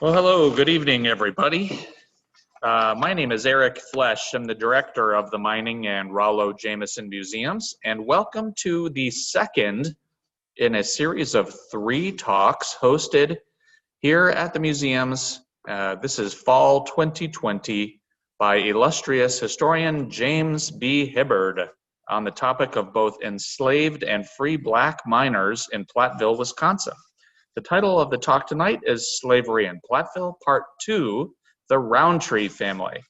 Well, hello, good evening, everybody. My name is Erik Flesch. I'm the director of the Mining and Rollo Jameson Museums, and welcome to the second in a series of 3 talks hosted here at the museums. This is fall 2020 by illustrious historian James B. Hibbard on the topic of both enslaved and free Black miners in Platteville, Wisconsin. The title of the talk tonight is Slavery in Platteville, Part 2, The Roundtree Family.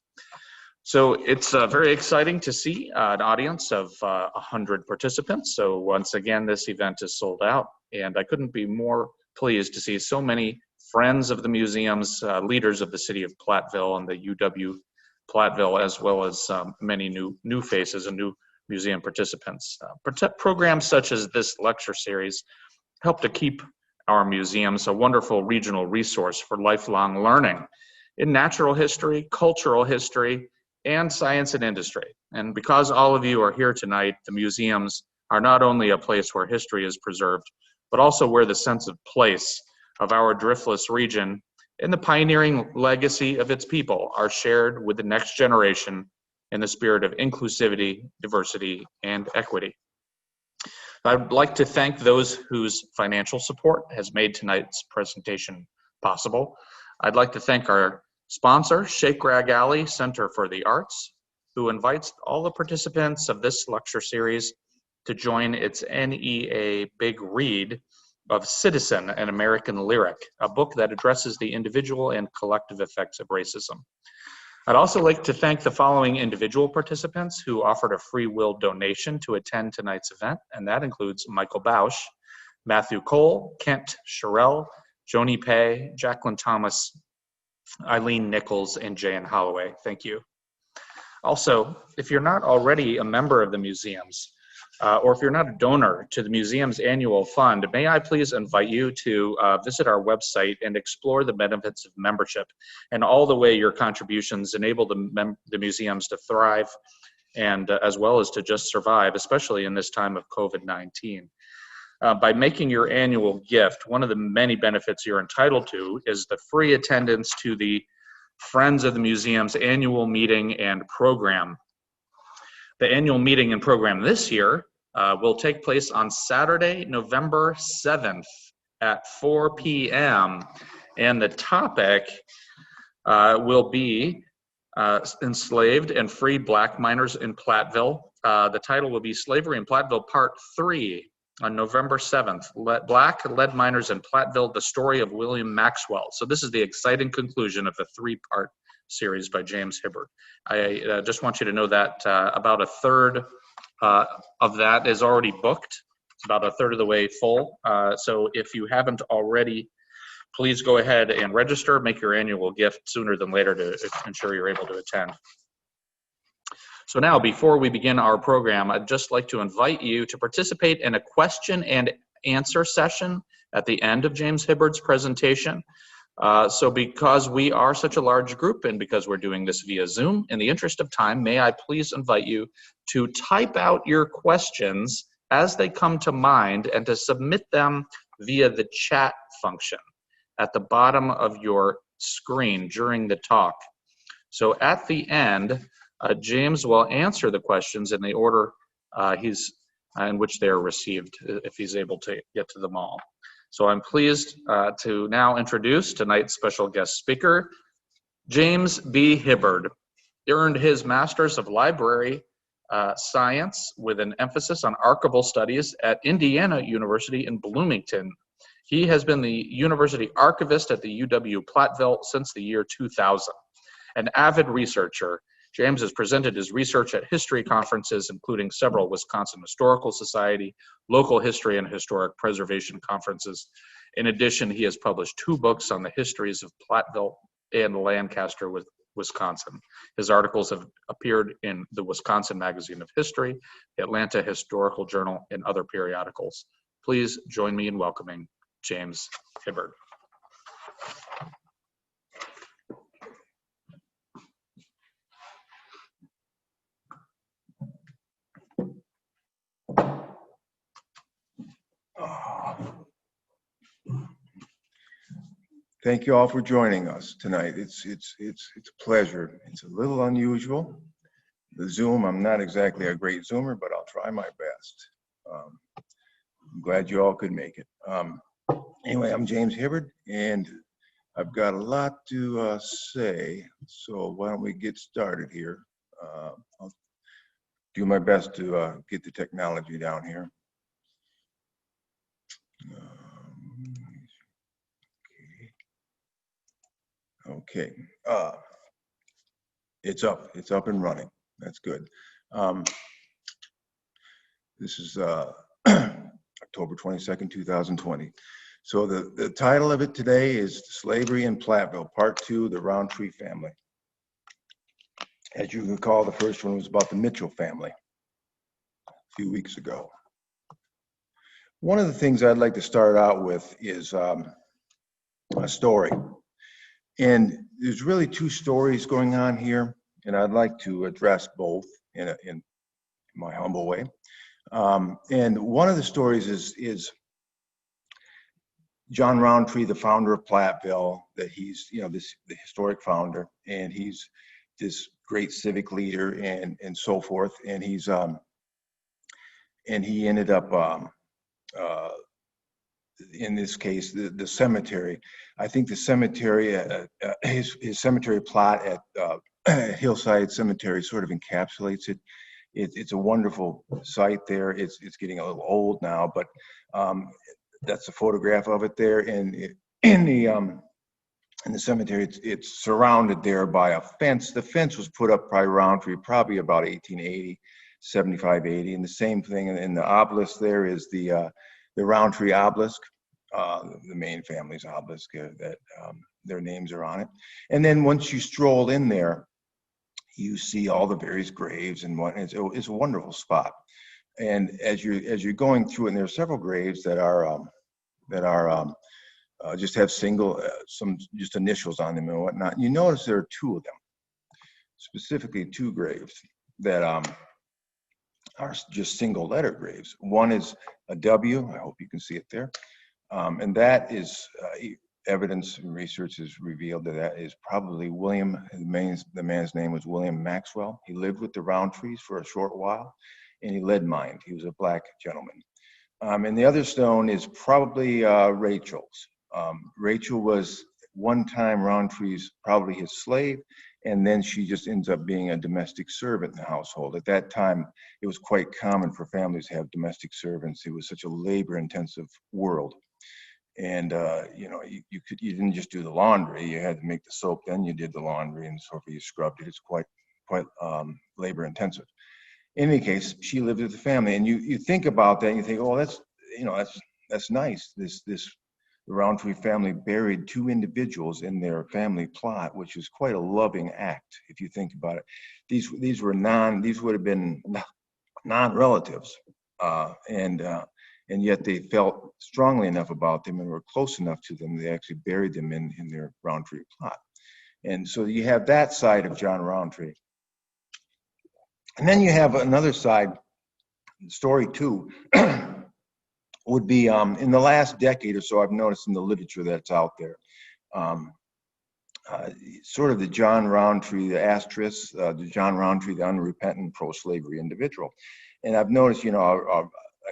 So it's very exciting to see an audience of 100 participants. So once again, this event is sold out, and I couldn't be more pleased to see so many friends of the museums, leaders of the city of Platteville and the UW Platteville, as well as many new faces and new museum participants. Programs such as this lecture series help to keep our museums a wonderful regional resource for lifelong learning in natural history, cultural history, and science and industry. And because all of you are here tonight, the museums are not only a place where history is preserved, but also where the sense of place of our driftless region and the pioneering legacy of its people are shared with the next generation in the spirit of inclusivity, diversity, and equity. I'd like to thank those whose financial support has made tonight's presentation possible. I'd like to thank our sponsor, Shake Rag Alley Center for the Arts, who invites all the participants of this lecture series to join its NEA Big Read of Citizen, an American Lyric, a book that addresses the individual and collective effects of racism. I'd also like to thank the following individual participants who offered a free will donation to attend tonight's event, and that includes Michael Bausch, Matthew Cole, Kent Sherrill, Joni Pay, Jacqueline Thomas, Eileen Nichols, and Jan Holloway. Thank you. Also, if you're not already a member of the museums, or if you're not a donor to the museum's annual fund, may I please invite you to visit our website and explore the benefits of membership and all the way your contributions enable the museums to thrive and as well as to just survive, especially in this time of COVID-19. By making your annual gift, one of the many benefits you're entitled to is the free attendance to the Friends of the Museum's annual meeting and program. The annual meeting and program this year will take place on Saturday, November 7th at 4 p.m. And the topic will be Enslaved and Free Black Miners in Platteville. The title will be Slavery in Platteville Part 3 on November 7th. Black Lead Miners in Platteville, the Story of William Maxwell. So this is the exciting conclusion of the 3-part series by James Hibbard. I just want you to know that about a third of that is already booked. It's about a third of the way full. So if you haven't already, please go ahead and register, make your annual gift sooner than later to ensure you're able to attend. So now, before we begin our program, I'd just like to invite you to participate in a question and answer session at the end of James Hibbard's presentation. So because we are such a large group and because we're doing this via Zoom, in the interest of time, may I please invite you to type out your questions as they come to mind and to submit them via the chat function at the bottom of your screen during the talk. So at the end, James will answer the questions in the order in which they are received, if he's able to get to them all. So I'm pleased to now introduce tonight's special guest speaker, James B. Hibbard. He earned his Master's of Library Science with an emphasis on archival studies at Indiana University in Bloomington. He has been the university archivist at the UW Platteville since the year 2000. An avid researcher, James has presented his research at history conferences, including several Wisconsin Historical Society, local history and historic preservation conferences. In addition, he has published 2 books on the histories of Platteville and Lancaster, Wisconsin. His articles have appeared in the Wisconsin Magazine of History, the Atlanta Historical Journal, and other periodicals. Please join me in welcoming James Hibbard. Thank you all for joining us tonight. It's a pleasure. It's a little unusual. The Zoom, I'm not exactly a great Zoomer, but I'll try my best. I'm glad you all could make it. Anyway, I'm James Hibbard, and I've got a lot to say, so why don't we get started here. I'll do my best to get the technology down here. Okay, it's up and running. That's good. This is October 22nd, 2020. So the title of it today is Slavery in Platteville, Part 2, the Roundtree Family. As you recall, the first one was about the Mitchell family a few weeks ago. One of the things I'd like to start out with is a story. And there's really two stories going on here, and I'd like to address both in my humble way. And one of the stories is John Roundtree, the founder of Platteville, that he's, the historic founder, and he's this great civic leader and so forth. And he's and he ended up in this case the cemetery. I think the cemetery, his cemetery plot at Hillside Cemetery sort of encapsulates it. It's a wonderful site there. It's getting a little old now, but that's a photograph of it there. And in the cemetery, it's surrounded there by a fence. The fence was put up by Roundtree probably about 1880, 75, 80. And the same thing in the obelisk there is the Roundtree obelisk, the main family's obelisk that their names are on it. And then once you stroll in there, you see all the various graves and what. It's a wonderful spot. And as you're going through it, and there are several graves that are just have some just initials on them and whatnot. You notice there are two of them, specifically two graves that are just single letter graves. One is a W. I hope you can see it there, and that is evidence and research has revealed that is probably William. The man's name was William Maxwell. He lived with the Roundtrees for a short while, and he led mine. He was a black gentleman. And the other stone is probably Rachel's. Rachel was one time Rowntree's probably his slave, and then she just ends up being a domestic servant in the household. At that time, it was quite common for families to have domestic servants. It was such a labor-intensive world. And you didn't just do the laundry. You had to make the soap, then you did the laundry, and so you scrubbed it. It's quite labor-intensive. In any case, she lived with the family, and you think about that, and you think, oh, that's nice. The Roundtree family buried two individuals in their family plot, which is quite a loving act if you think about it. These would have been non-relatives, and yet they felt strongly enough about them and were close enough to them. They actually buried them in their Roundtree plot, and so you have that side of John Roundtree. And then you have another side, story two, would be in the last decade or so, I've noticed in the literature that's out there, sort of the John Roundtree, the asterisk, the John Roundtree, the unrepentant pro-slavery individual. And I've noticed, I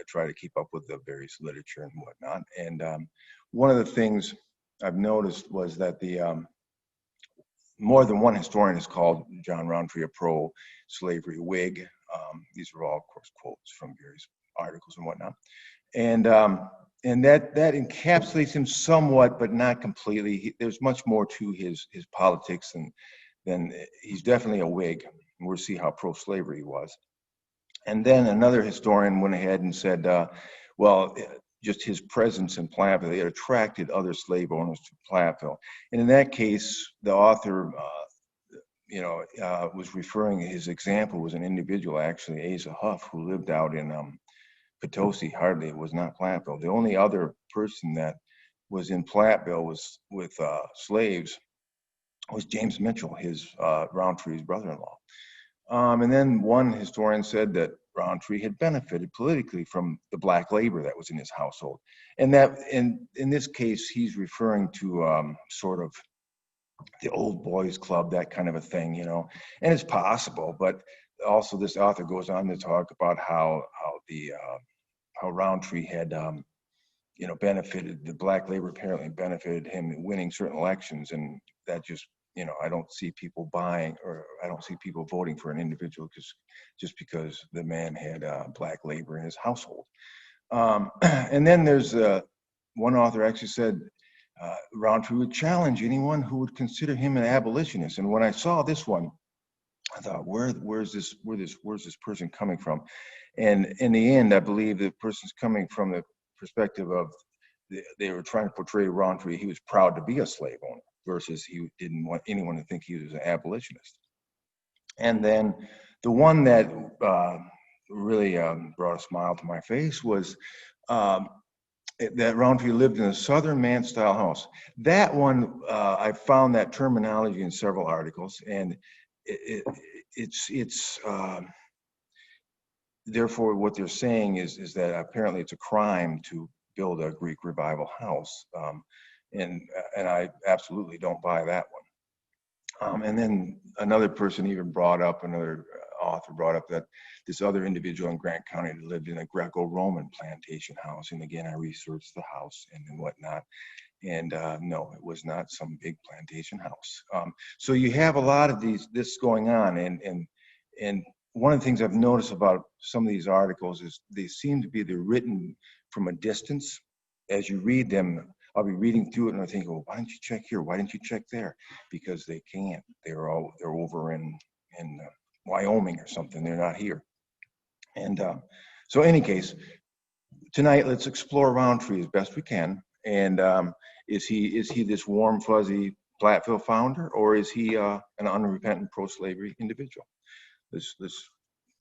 try to keep up with the various literature and whatnot. And one of the things I've noticed was that more than one historian has called John Roundtree a pro-slavery Whig. These are all, of course, quotes from various articles and whatnot. And that encapsulates him somewhat, but not completely. There's much more to his politics than he's definitely a Whig. And we'll see how pro-slavery he was. And then another historian went ahead and said, well, just his presence in Platteville, it attracted other slave owners to Platteville. And in that case, the author, was referring, his example was an individual, actually, Asa Huff, who lived out in Potosi. Hardly, it was not Platteville. The only other person that was in Platteville was with slaves was James Mitchell, his Roundtree's brother-in-law. And then one historian said that Roundtree had benefited politically from the black labor that was in his household. And that, in this case, he's referring to sort of the old boys club, that kind of a thing, you know. And it's possible, but also this author goes on to talk about how Roundtree had, you know, benefited, the black labor apparently benefited him in winning certain elections. And that just, you know, I don't see people buying, or I don't see people voting for an individual just because the man had black labor in his household. And then there's one author actually said Roundtree would challenge anyone who would consider him an abolitionist. And when I saw this one, I thought, where's this person coming from? And in the end, I believe the person's coming from the perspective of they were trying to portray Roundtree. He was proud to be a slave owner versus he didn't want anyone to think he was an abolitionist. And then the one that really brought a smile to my face was that Roundtree lived in a Southern man-style house. That one, I found that terminology in several articles, and it's therefore what they're saying is that apparently it's a crime to build a Greek revival house, and I absolutely don't buy that one. And then another person even brought up, another author brought up that this other individual in Grant County lived in a Greco-Roman plantation house. And again, I researched the house and whatnot. And no, it was not some big plantation house. So you have a lot of this going on. And one of the things I've noticed about some of these articles is they seem to be, they're written from a distance. As you read them, I'll be reading through it and I think, well, why didn't you check here? Why didn't you check there? Because they can't. They're over in Wyoming or something. They're not here. And so in any case, tonight let's explore Roundtree as best we can. And is he this warm, fuzzy Platteville founder, or is he an unrepentant pro-slavery individual? Let's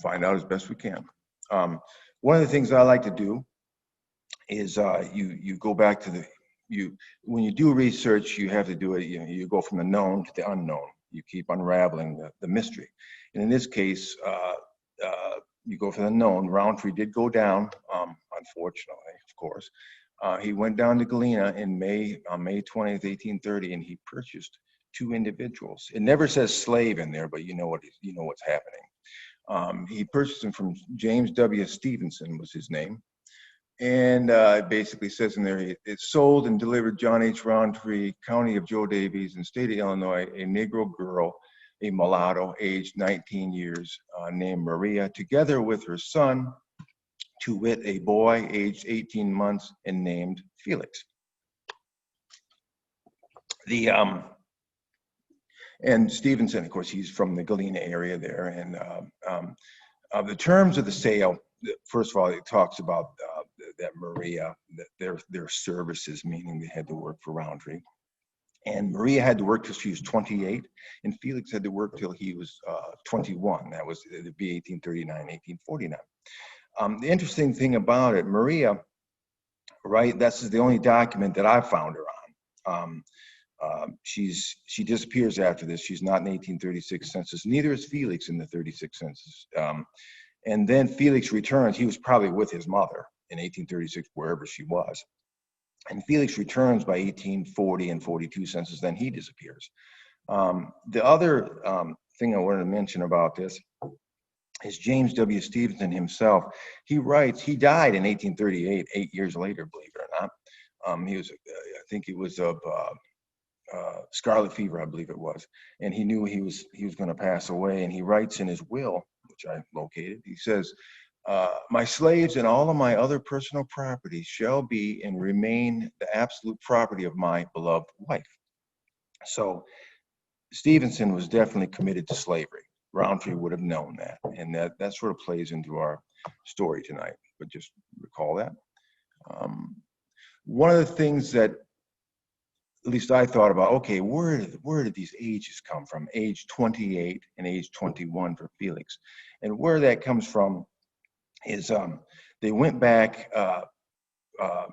find out as best we can. One of the things I like to do is you go back to when you do research, you have to do it, you go from the known to the unknown. You keep unraveling the mystery. And in this case, you go for the known. Roundtree did go down, unfortunately, of course. He went down to Galena on May 20th, 1830, and he purchased 2 individuals. It never says slave in there, but you know what's happening. He purchased them from James W. Stevenson was his name. And it basically says in there, it sold and delivered John H. Roundtree, County of Joe Davies, and State of Illinois, a Negro girl, a mulatto, aged 19 years, named Maria, together with her son, to wit, a boy aged 18 months and named Felix. And Stevenson, of course, he's from the Galena area there. And the terms of the sale, first of all, it talks about that Maria, their services, meaning they had to work for Roundtree. And Maria had to work till she was 28, and Felix had to work till he was 21. That was the B 1839, 1849. The interesting thing about it, Maria, right, that's the only document that I found her on. She disappears after this. She's not in the 1836 census. Neither is Felix in the 36 census. And then Felix returns. He was probably with his mother in 1836, wherever she was. And Felix returns by 1840 and 42 census, then he disappears. The other thing I wanted to mention about this is James W. Stevenson himself. He writes, he died in 1838, 8 years later, believe it or not. He was, I think it was of scarlet fever, I believe it was. And he knew he was going to pass away. And he writes in his will, which I located, he says, my slaves and all of my other personal property shall be and remain the absolute property of my beloved wife. So Stevenson was definitely committed to slavery. Roundtree would have known that. And that sort of plays into our story tonight, but just recall that. One of the things that at least I thought about, okay, where did these ages come from? Age 28 and age 21 for Felix. And where that comes from is they went back,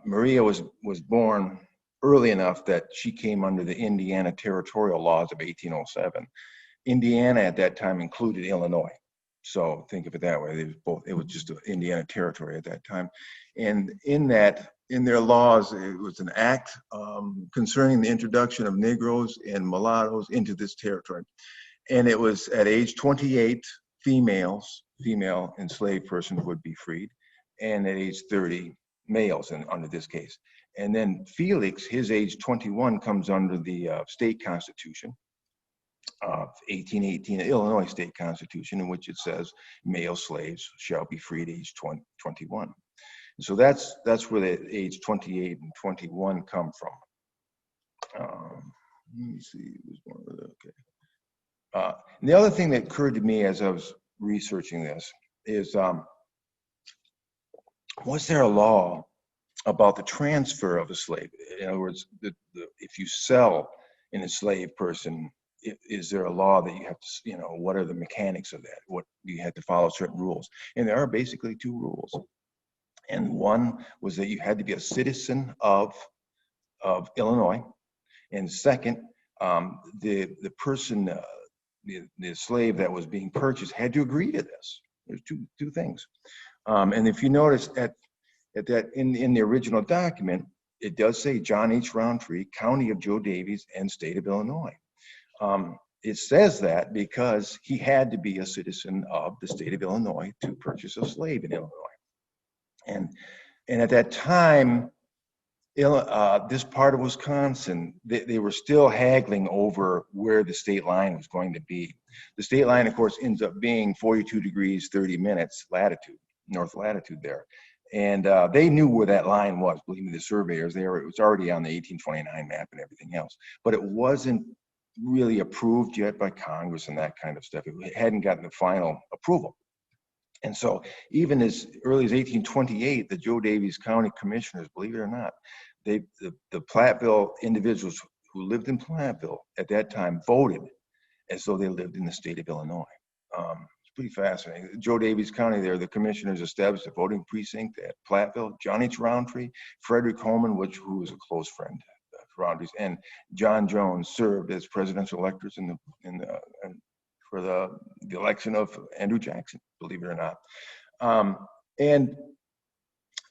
Maria was born early enough that she came under the Indiana territorial laws of 1807. Indiana at that time included Illinois. So think of it that way. It was just Indiana territory at that time. And in their laws, it was an act concerning the introduction of Negroes and mulattoes into this territory. And it was at age 28, female enslaved persons would be freed, and at age 30, males under this case. And then Felix, his age 21, comes under the state constitution of 1818, Illinois state constitution, in which it says male slaves shall be freed age 21. So that's where the age 28 and 21 come from. Let me see. Okay. And the other thing that occurred to me as I was researching this is, was there a law about the transfer of a slave? In other words, if you sell an enslaved person, is there a law that you have to, what are the mechanics of that? What you had to follow certain rules? And there are basically two rules. And one was that you had to be a citizen of Illinois. And second, the person, the slave that was being purchased had to agree to this. There's two things. And if you notice at that in the original document, it does say John H. Roundtree, County of Joe Davies, and State of Illinois. It says that because he had to be a citizen of the state of Illinois to purchase a slave in Illinois. And at that time, this part of Wisconsin, they were still haggling over where the state line was going to be. The state line, of course, ends up being 42 degrees, 30 minutes latitude, north latitude there. And they knew where that line was, believe me, the surveyors, it was already on the 1829 map and everything else. But it wasn't really approved yet by Congress and that kind of stuff. It hadn't gotten the final approval. And so even as early as 1828, the Joe Davies County Commissioners, believe it or not, the Platteville individuals who lived in Platteville at that time voted as though they lived in the state of Illinois. It's pretty fascinating. Joe Davies County there, the commissioners established a voting precinct at Platteville. John H. Roundtree, Frederick Holman, who was a close friend of Roundtree's, and John Jones served as presidential electors for the election of Andrew Jackson, believe it or not. And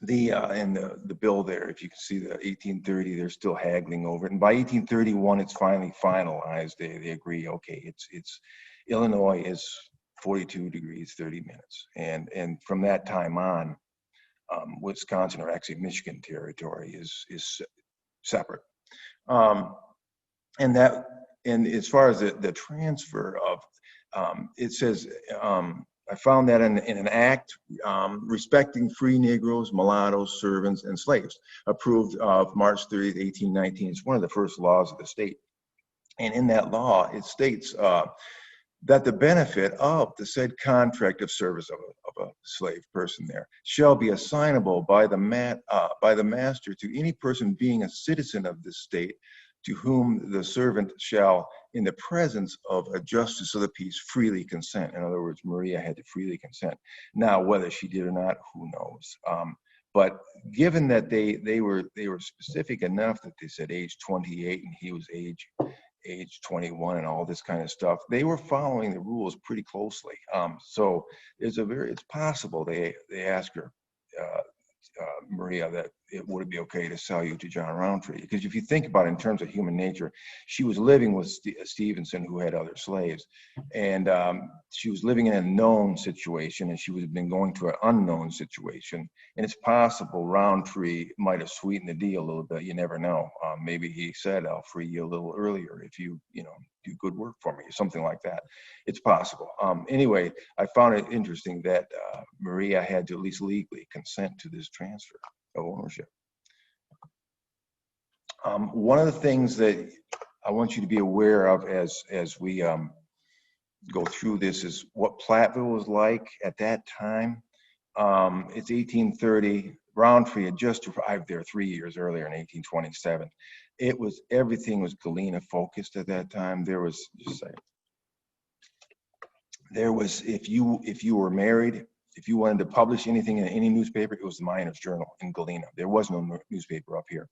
the bill there, if you can see the 1830, they're still haggling over it. And by 1831, it's finally finalized. They agree, okay, it's Illinois is 42 degrees, 30 minutes. And from that time on, Wisconsin, or actually Michigan territory, is separate. And as far as the transfer of, it says, I found that in an act respecting free Negroes, mulattoes, servants, and slaves, approved of March 30th, 1819. It's one of the first laws of the state. And in that law, it states that the benefit of the said contract of service of a slave person there shall be assignable by the master to any person being a citizen of this state, to whom the servant shall, in the presence of a justice of the peace, freely consent. In other words, Maria had to freely consent. Now, whether she did or not, who knows? But given that they were specific enough that they said age 28 and he was age 21 and all this kind of stuff, they were following the rules pretty closely. So it's possible they asked her, Maria, that it would be okay to sell you to John Roundtree. Because if you think about it in terms of human nature, she was living with Stevenson, who had other slaves, and she was living in a known situation, and she was been going to an unknown situation. And it's possible Roundtree might have sweetened the deal a little bit. You never know. Maybe he said, "I'll free you a little earlier if you do good work for me," or something like that. It's possible. Anyway, I found it interesting that Maria had to at least legally consent to this transfer of ownership. One of the things that I want you to be aware of as we go through this is what Platteville was like at that time. It's 1830. Roundtree had just arrived there 3 years earlier in 1827. Everything was Galena focused at that time. There was, if you were married, if you wanted to publish anything in any newspaper, it was the Miners Journal in Galena. There was no newspaper up here.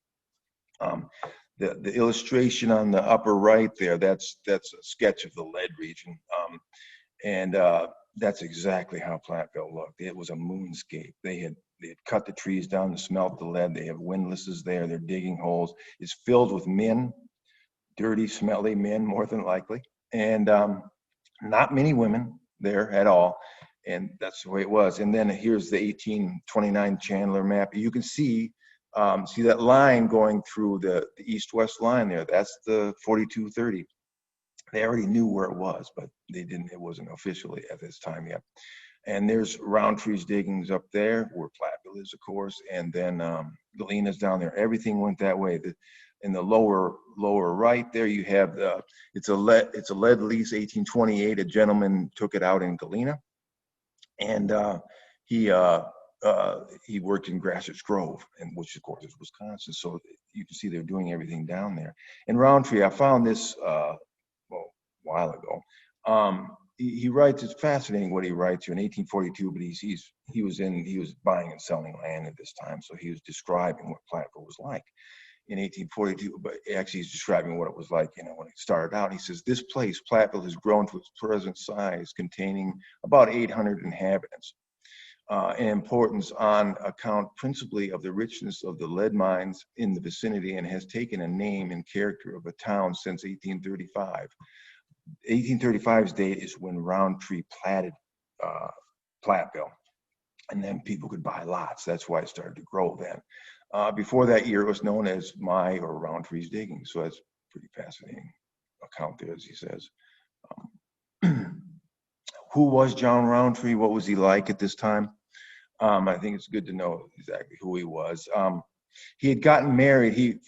The illustration on the upper right there, that's a sketch of the lead region. And That's exactly how Platteville looked. It was a moonscape. They had cut the trees down to smelt the lead. They have windlasses there. They're digging holes. It's filled with men, dirty, smelly men, more than likely, and not many women there at all. And that's the way it was. And then here's the 1829 Chandler map. You can see that line going through the east-west line there. That's the 4230. They already knew where it was, but they didn't. It wasn't officially at this time yet. And there's Rountree's diggings up there, where Platteville is, of course, and then Galena's down there. Everything went that way. In the lower right there, you have it's a lead lease, 1828. A gentleman took it out in Galena, and he worked in Grasset's Grove, and which of course is Wisconsin. So you can see they're doing everything down there. In Roundtree, I found this a while ago. He writes, it's fascinating what he writes here in 1842, but he was buying and selling land at this time, so he was describing what Platteville was like in 1842, but actually he's describing what it was like, when it started out. He says, this place, Platteville, has grown to its present size, containing about 800 inhabitants, in importance on account principally of the richness of the lead mines in the vicinity, and has taken a name and character of a town since 1835. 1835's date is when Roundtree platted Platteville, and then people could buy lots. That's why it started to grow then. Before that year, it was known as my or Rountree's digging. So that's a pretty fascinating account there, as he says. Who was John Roundtree? What was he like at this time? I think it's good to know exactly who he was. He had gotten married. He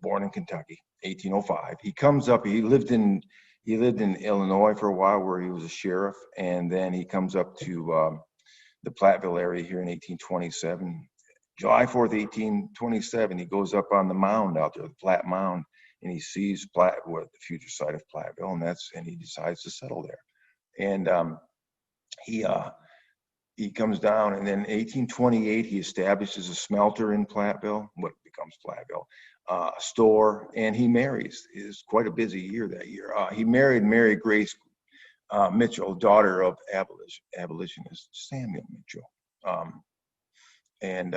born in Kentucky, 1805. He comes up. He lived in Illinois for a while, where he was a sheriff, and then he comes up to the Platteville area here in 1827. July 4th, 1827, he goes up on the mound out there, the Platt Mound, and he sees the future site of Platteville, and he decides to settle there. And he comes down, and then in 1828, he establishes a smelter in Platteville, what becomes Platteville, a store, and he marries. It was quite a busy year that year. He married Mary Grace Mitchell, daughter of abolitionist Samuel Mitchell. And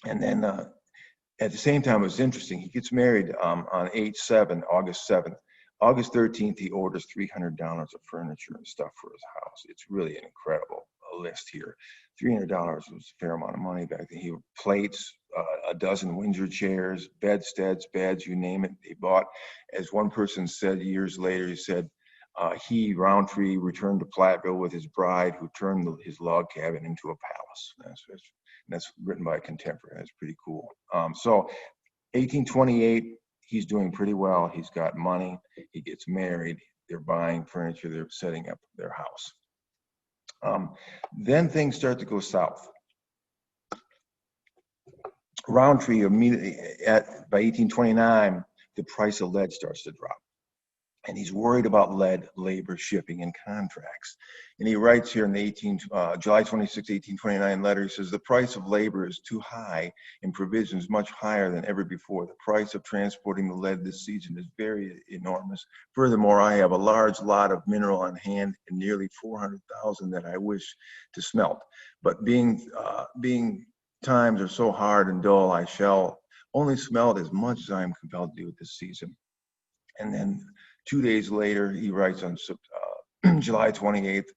then at the same time, it was interesting. He gets married on August 7th. August 13th, he orders $300 of furniture and stuff for his house. It's really an incredible list here. $300 was a fair amount of money back then. He had plates, a dozen Windsor chairs, bedsteads, beds, you name it. He bought, as one person said years later, he said, Roundtree, returned to Platteville with his bride, who turned his log cabin into a palace. That's written by a contemporary. That's pretty cool. So 1828, he's doing pretty well. He's got money. He gets married. They're buying furniture. They're setting up their house. Then things start to go south. Roundtree immediately, by 1829, the price of lead starts to drop. And he's worried about lead, labor, shipping, and contracts. And he writes here in the July 26, 1829 letter, he says, the price of labor is too high and provisions much higher than ever before. The price of transporting the lead this season is very enormous. Furthermore, I have a large lot of mineral on hand and nearly 400,000 that I wish to smelt. But being times are so hard and dull, I shall only smelt as much as I am compelled to do this season. And then 2 days later, he writes on July 28th,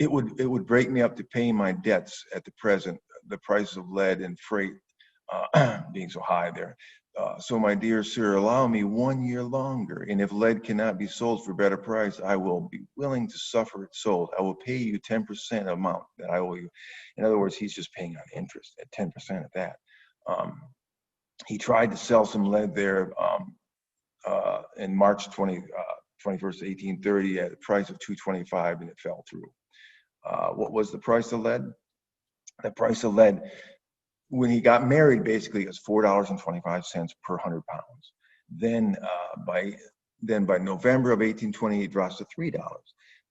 it would break me up to pay my debts at the present, the price of lead and freight being so high there. So my dear sir, allow me 1 year longer, and if lead cannot be sold for a better price, I will be willing to suffer it sold. I will pay you 10% amount that I owe you. In other words, he's just paying on interest at 10% at that. He tried to sell some lead there in March 21st, 1830 at a price of $2.25, and it fell through. What was the price of lead? The price of lead, when he got married, basically, it was $4.25 per 100 pounds. Then by November of 1828, it drops to $3.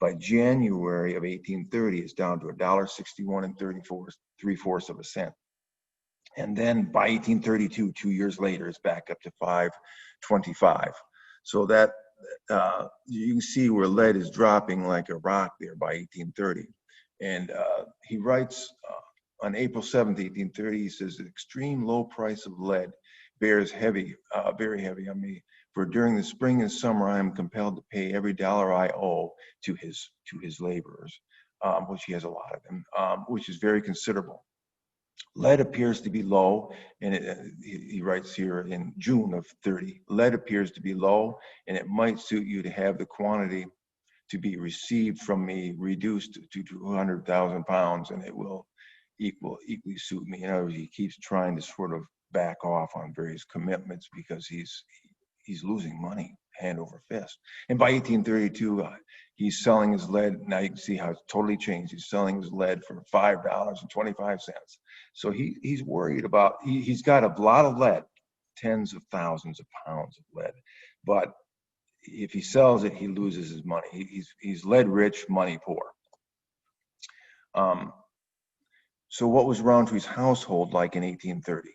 By January of 1830, it's down to $1.61 and 3/4 of a cent. And then by 1832, 2 years later, it's back up to $5.25. So that you can see where lead is dropping like a rock there by 1830. And he writes on April 7th, 1830, he says, the extreme low price of lead bears heavy, very heavy on me. For during the spring and summer, I am compelled to pay every dollar I owe to his laborers, which he has a lot of them, which is very considerable. Lead appears to be low, and he writes here in June of 30, lead appears to be low, and it might suit you to have the quantity to be received from me reduced to 200,000 pounds, and it will equally suit me. In other words, he keeps trying to sort of back off on various commitments because he's losing money hand over fist. And by 1832, he's selling his lead. Now you can see how it's totally changed. He's selling his lead for $5.25. So he's worried about, he's got a lot of lead, tens of thousands of pounds of lead. But if he sells it, he loses his money. He's lead rich, money poor. So what was Rountree's household like in 1830?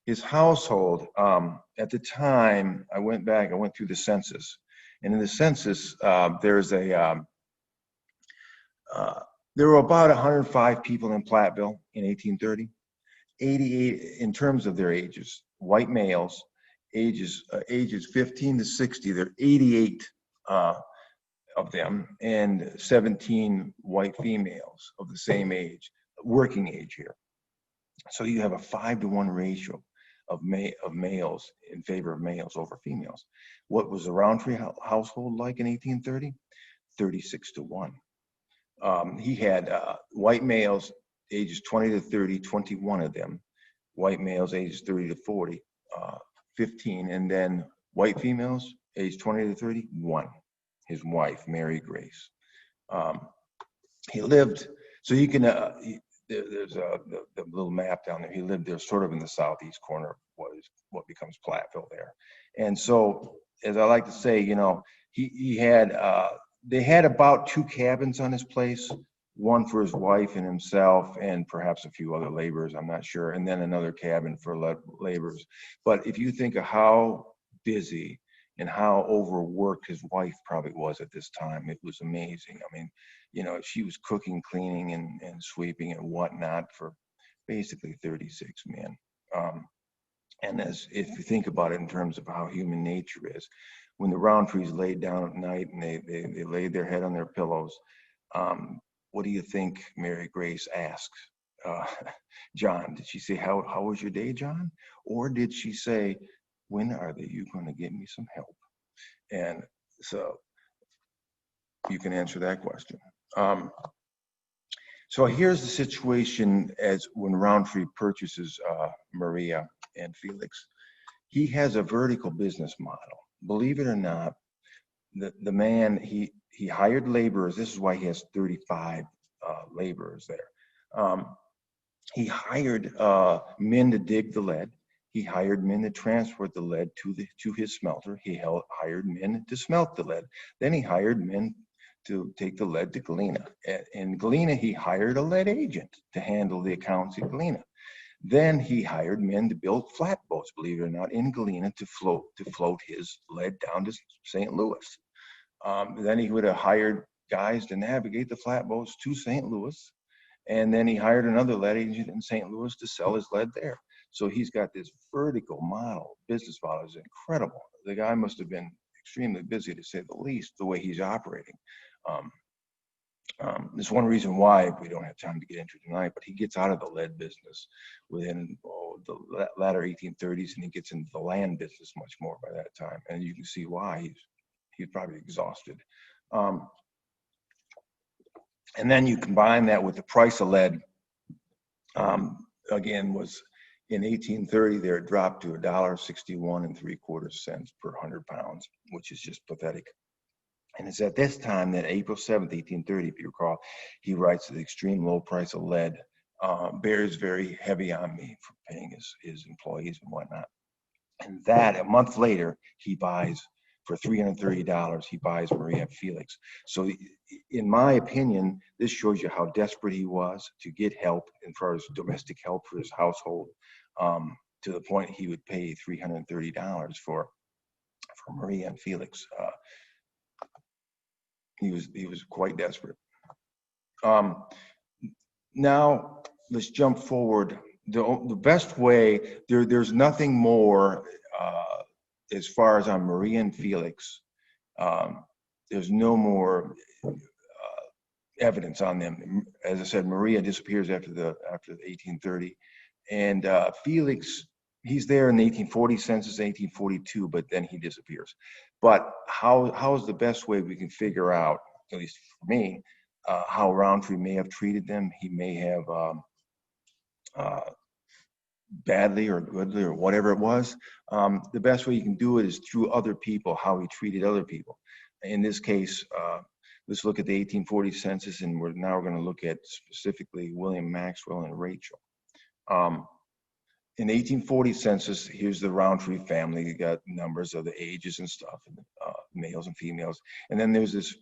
His household, at the time, I went through the census, and in the census, there were about 105 people in Platteville in 1830. 88, in terms of their ages, white males, ages 15 to 60, there are 88 of them, and 17 white females of the same age, working age here. So you have a 5-to-1 ratio of males in favor of males over females. What was the Roundtree household like in 1830? 36-to-1. He had white males ages 20 to 30, 21 of them. White males ages 30 to 40, 15. And then white females aged 20 to 30, 1. His wife, Mary Grace. He lived, so you can, there's the little map down there. He lived there sort of in the southeast corner of what becomes Platteville there. And so, as I like to say, you know, he had, they had about 2 cabins on his place, one for his wife and himself, and perhaps a few other laborers, I'm not sure, and then another cabin for laborers. But if you think of how busy and how overworked his wife probably was at this time, it was amazing. I mean, you know, she was cooking, cleaning, and sweeping and whatnot for basically 36 men. And if you think about it in terms of how human nature is, when the Rountrees laid down at night and they laid their head on their pillows, what do you think Mary Grace asked John? Did she say, how was your day, John? Or did she say, when are you going to get me some help? And so you can answer that question. So here's the situation as when Roundtree purchases Maria and Felix. He has a vertical business model. Believe it or not, the man, he hired laborers. This is why he has 35 laborers there. He hired men to dig the lead. He hired men to transport the lead to his smelter. He hired men to smelt the lead. Then he hired men to take the lead to Galena. In Galena, he hired a lead agent to handle the accounts at Galena. Then he hired men to build flatboats, believe it or not, in Galena to float his lead down to St. Louis. Then he would have hired guys to navigate the flatboats to St. Louis. And then he hired another lead agent in St. Louis to sell his lead there. So he's got this vertical model, business model is incredible. The guy must have been extremely busy, to say the least, the way he's operating. There's one reason why we don't have time to get into tonight, but he gets out of the lead business within the latter 1830s, and he gets into the land business much more by that time. And you can see why he's probably exhausted. And then you combine that with the price of lead, again, was in 1830, there it dropped to $1.61 3/4 per 100 pounds, which is just pathetic. And it's at this time that April 7th, 1830, if you recall, he writes the extreme low price of lead bears very heavy on me for paying his employees and whatnot. And that, a month later, he buys, for $330, he buys Maria and Felix. So in my opinion, this shows you how desperate he was to get help as far as domestic help for his household, to the point he would pay $330 for for Maria and Felix. He was quite desperate. Now let's jump forward. The best way, there's nothing more as far as on Maria and Felix. There's no more evidence on them. As I said, Maria disappears after the 1830, and Felix, he's there in the 1840 census, 1842, but then he disappears. But how is the best way we can figure out, at least for me, how Roundtree may have treated them? He may have badly or goodly or whatever it was. The best way you can do it is through other people, how he treated other people. In this case, let's look at the 1840 census, and we're going to look at specifically William Maxwell and Rachel. In the 1840 census, here's the Roundtree family. You got numbers of the ages and stuff, males and females. And then there's this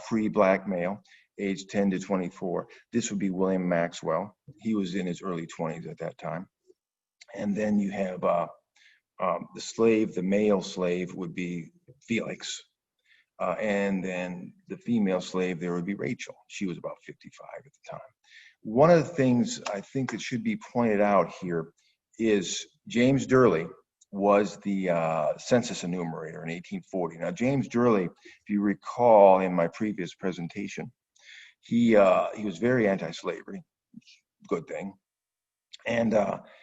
free black male, age 10 to 24. This would be William Maxwell. He was in his early 20s at that time. And then you have the slave, the male slave would be Felix. And then the female slave there would be Rachel. She was about 55 at the time. One of the things I think that should be pointed out here is James Durley was the census enumerator in 1840. Now, James Durley, if you recall in my previous presentation, he was very anti-slavery, good thing. And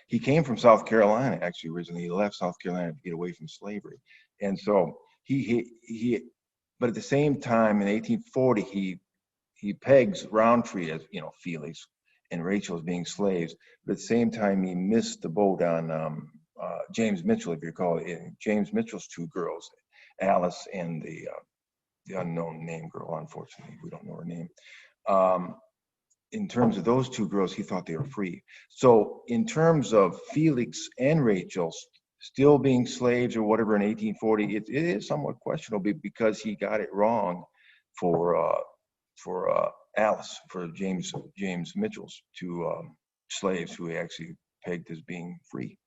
he came from South Carolina, actually, originally. He left South Carolina to get away from slavery. And so but at the same time, in 1840, he pegs Roundtree as, Felix and Rachel as being slaves. But at the same time, he missed the boat on James Mitchell, if you recall, James Mitchell's two girls, Alice and the unknown name girl, unfortunately, we don't know her name. In terms of those two girls, he thought they were free. So in terms of Felix and Rachel still being slaves or whatever in 1840, it is somewhat questionable because he got it wrong for Alice, for James Mitchell's two slaves who he actually pegged as being free.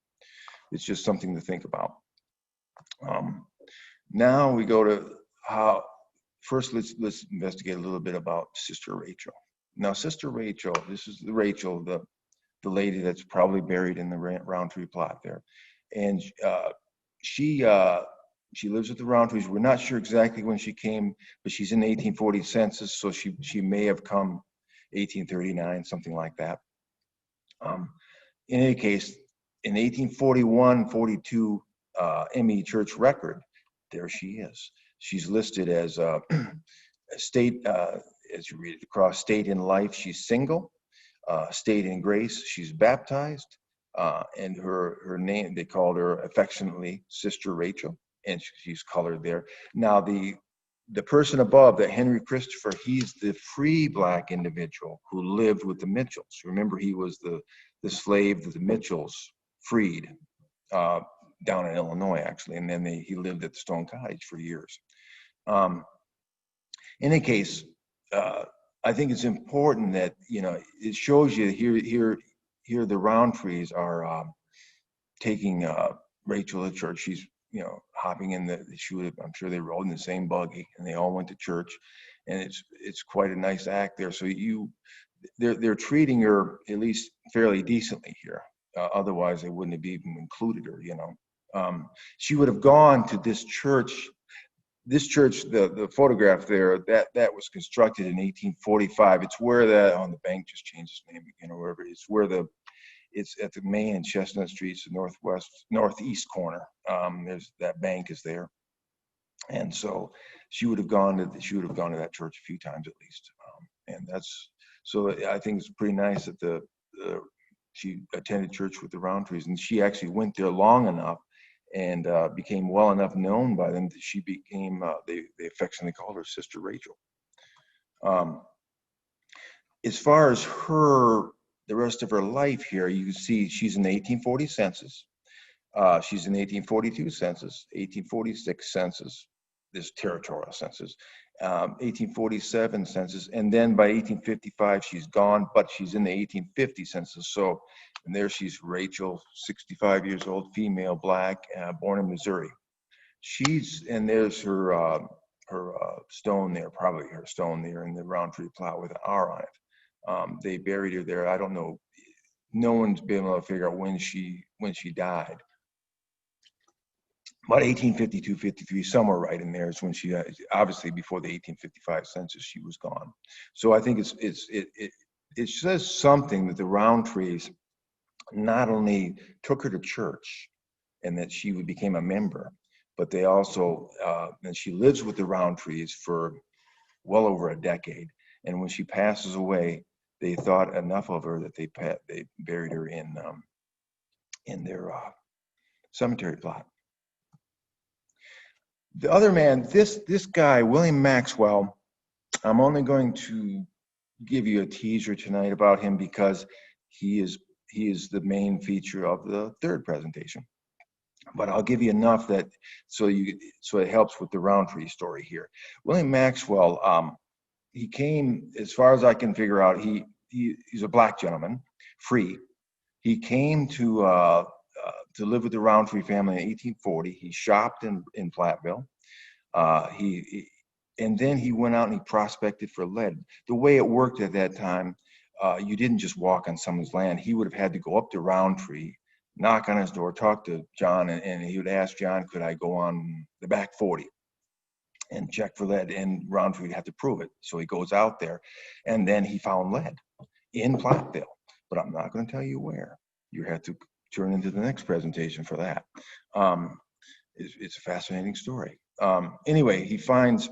It's just something to think about. Now we go to first let's investigate a little bit about Sister Rachel. Now, Sister Rachel, this is Rachel, the lady that's probably buried in the Roundtree plot there. And she lives with the Roundtrees. We're not sure exactly when she came, but she's in the 1840 census, so she may have come 1839, something like that. In any case, in 1841-42 ME Church record, there she is. She's listed as a state, as you read it across, state in life, she's single, state in grace, she's baptized, and her name, they called her affectionately Sister Rachel, and she's colored there. Now the person above, that Henry Christopher, he's the free black individual who lived with the Mitchells. Remember, he was the slave that the Mitchells freed down in Illinois, actually, and then he lived at the Stone Cottage for years. In any case, I think it's important that, it shows you here the Roundtrees are taking Rachel to church. She's, hopping in I'm sure they rode in the same buggy, and they all went to church, and it's quite a nice act there. So they're treating her at least fairly decently here. Otherwise, they wouldn't have even included her, She would have gone to this church. This church, the photograph there, that was constructed in 1845. It's where the bank just changed its name again, or wherever. It's at the Main and Chestnut Streets, the northeast corner. That bank is there, and so she would have gone to that church a few times at least. And so I think it's pretty nice that she attended church with the Roundtrees, and she actually went there long enough and became well enough known by them that she became, they affectionately called her Sister Rachel. As far as the rest of her life here, you can see she's in the 1840 census. She's in the 1842 census, 1846 census, this territorial census, 1847 census, and then by 1855 she's gone, but she's in the 1850 census. So, and there she's Rachel, 65 years old, female, black, born in Missouri. and there's her stone there, probably her stone there in the Roundtree plot with an R on it. They buried her there. I don't know. No one's been able to figure out when she died. About 1852, 53, somewhere right in there is when she died. Obviously, before the 1855 census, she was gone. So I think it says something that the Rowntrees not only took her to church and that she became a member, but they also, and she lives with the Rowntrees for well over a decade. And when she passes away, they thought enough of her that they buried her in their cemetery plot. The other man, this guy, William Maxwell, I'm only going to give you a teaser tonight about him because he is the main feature of the third presentation. But I'll give you enough that so it helps with the Roundtree story here. William Maxwell, he came, as far as I can figure out, he's a black gentleman, free. He came to live with the Roundtree family in 1840. He shopped in Platteville. And then he went out and he prospected for lead. The way it worked at that time, you didn't just walk on someone's land. He would have had to go up to Roundtree, knock on his door, talk to John, and he would ask John, could I go on the back 40 and check for lead? And Roundtree would have to prove it. So he goes out there, and then he found lead in Platteville. But I'm not going to tell you where. You have to turn into the next presentation for that. It's a fascinating story. Anyway, he finds,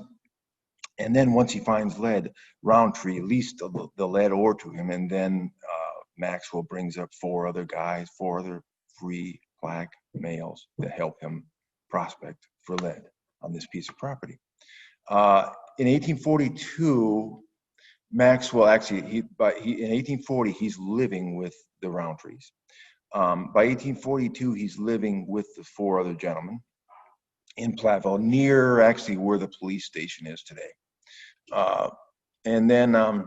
and then once he finds lead, Roundtree leased the lead ore to him, and then Maxwell brings up four other free black males that help him prospect for lead on this piece of property. In 1842, Maxwell actually, in 1840, he's living with the Rowntrees. By 1842, he's living with the four other gentlemen in Platteville, near actually where the police station is today. And then in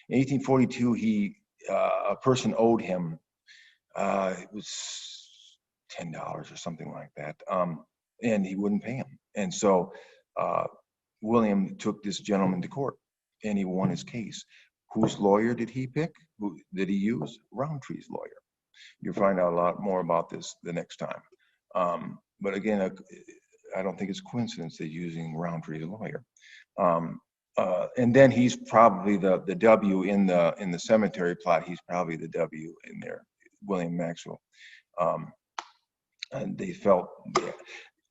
1842, a person owed him, it was $10 or something like that, and he wouldn't pay him. And so William took this gentleman to court, and he won his case. Whose lawyer did he pick? Who did he use? Roundtree's lawyer. You'll find out a lot more about this the next time. But again, I don't think it's coincidence they're using Roundtree's lawyer. And then he's probably the W in the cemetery plot. He's probably the W in there, William Maxwell. And they felt,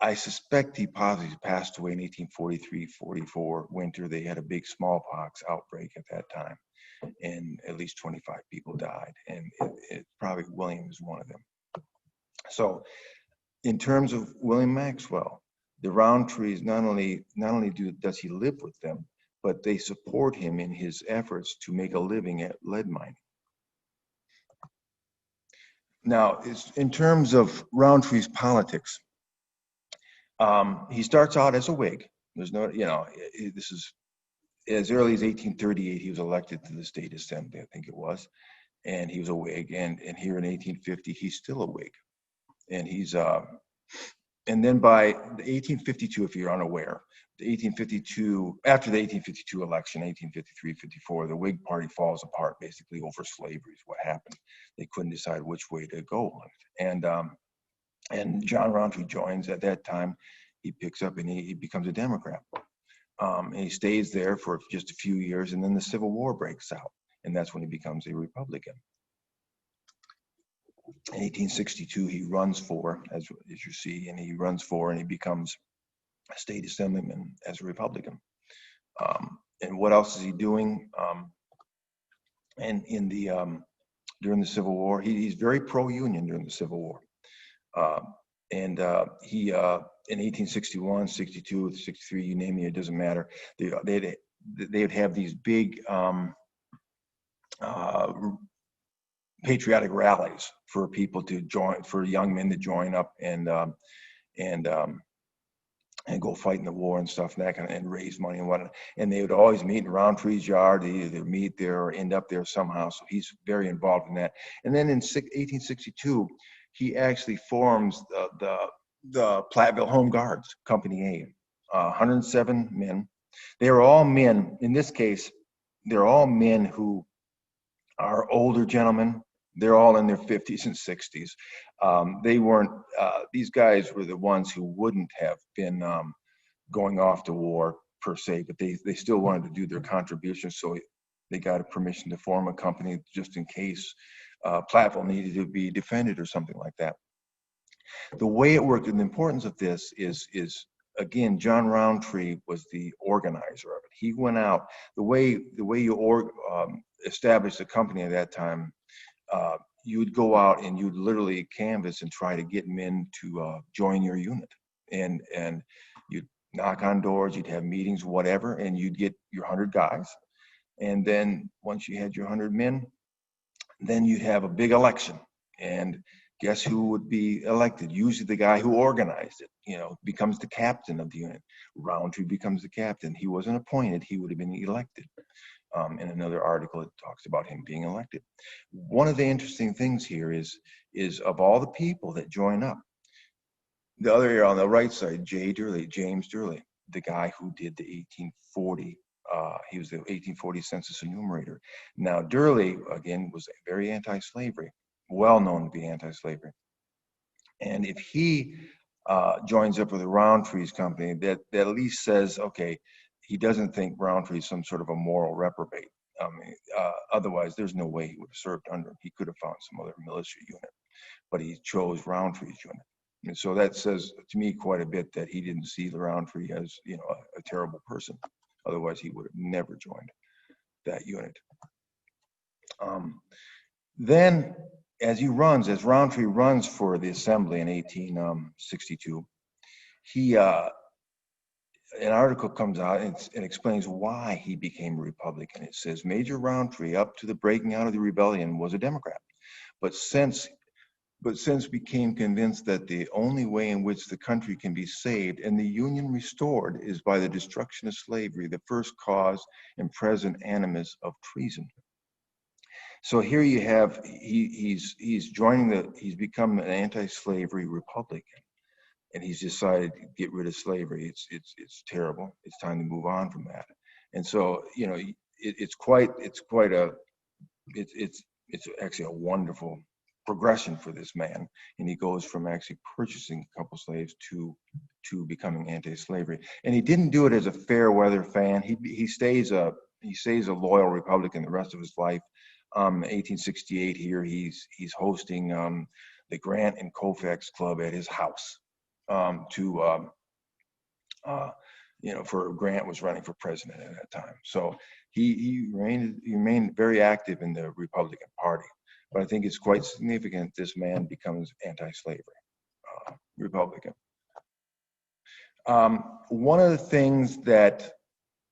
I suspect he possibly passed away in 1843-44 winter. They had a big smallpox outbreak at that time, and at least 25 people died, and it probably William is one of them. So in terms of William Maxwell, the Rowntrees not only does he live with them, but they support him in his efforts to make a living at lead mining. Now, in terms of Rowntree's politics, he starts out as a Whig. There's no, this is as early as 1838, he was elected to the state assembly, I think it was, and he was a Whig. And here in 1850, he's still a Whig. And he's, and then by 1852, if you're unaware, after the 1852 election, 1853-54, the Whig Party falls apart basically over slavery is what happened. They couldn't decide which way to go on it. And John Roundtree joins at that time. He picks up and he becomes a Democrat. And he stays there for just a few years, and then the Civil War breaks out, and that's when he becomes a Republican. In 1862, he runs for, as you see, and he becomes a state assemblyman as a Republican. And what else is he doing? And during the Civil War, he's very pro-union during the Civil War. He in 1861, 62, 63, you name it, it doesn't matter. They would have these big patriotic rallies for people to join, for young men to join up and go fight in the war and stuff, and that kind of, and raise money and whatnot. And they would always meet in Roundtree's yard. They either meet there or end up there somehow. So he's very involved in that. And then in 1862, he actually forms the Platteville Home Guards, Company A, 107 men. They are all men. In this case, they're all men who are older gentlemen. They're all in their 50s and 60s. They weren't, these guys were the ones who wouldn't have been going off to war per se, but they still wanted to do their contributions. So they got a permission to form a company just in case Platteville needed to be defended or something like that. The way it worked, and the importance of this is again, John Roundtree was the organizer of it. He went out, the way you established a company at that time, you would go out and you'd literally canvass and try to get men to join your unit. And you'd knock on doors, you'd have meetings, whatever, and you'd get your 100 guys. And then once you had your 100 men, then you'd have a big election. And guess who would be elected? Usually the guy who organized it, becomes the captain of the unit. Roundtree becomes the captain. He wasn't appointed, he would have been elected. In another article, it talks about him being elected. One of the interesting things here is of all the people that join up, the other area on the right side, James Durley, the guy who did the 1840, he was the 1840 census enumerator. Now, Durley, again, was very anti-slavery, well known to be anti-slavery. And if he joins up with a Roundtree's company, that at least says, okay, he doesn't think Roundtree is some sort of a moral reprobate. Otherwise, there's no way he would have served under him. He could have found some other militia unit, but he chose Roundtree's unit. And so that says to me quite a bit that he didn't see the Roundtree as, a terrible person. Otherwise, he would have never joined that unit. Then, as Roundtree runs for the assembly in 1862, an article comes out and it explains why he became a Republican. It says, Major Roundtree, up to the breaking out of the rebellion, was a Democrat, but since became convinced that the only way in which the country can be saved and the Union restored is by the destruction of slavery, the first cause and present animus of treason. So here you have, he's become an anti-slavery Republican, and he's decided to get rid of slavery. It's terrible. It's time to move on from that. And so, it's actually a wonderful progression for this man, and he goes from actually purchasing a couple slaves to becoming anti-slavery. And he didn't do it as a fair weather fan. He stays a loyal Republican the rest of his life. 1868 here, he's hosting the Grant and Colfax Club at his house for Grant was running for president at that time. So he remained very active in the Republican Party. But I think it's quite significant this man becomes anti-slavery Republican. One of the things that,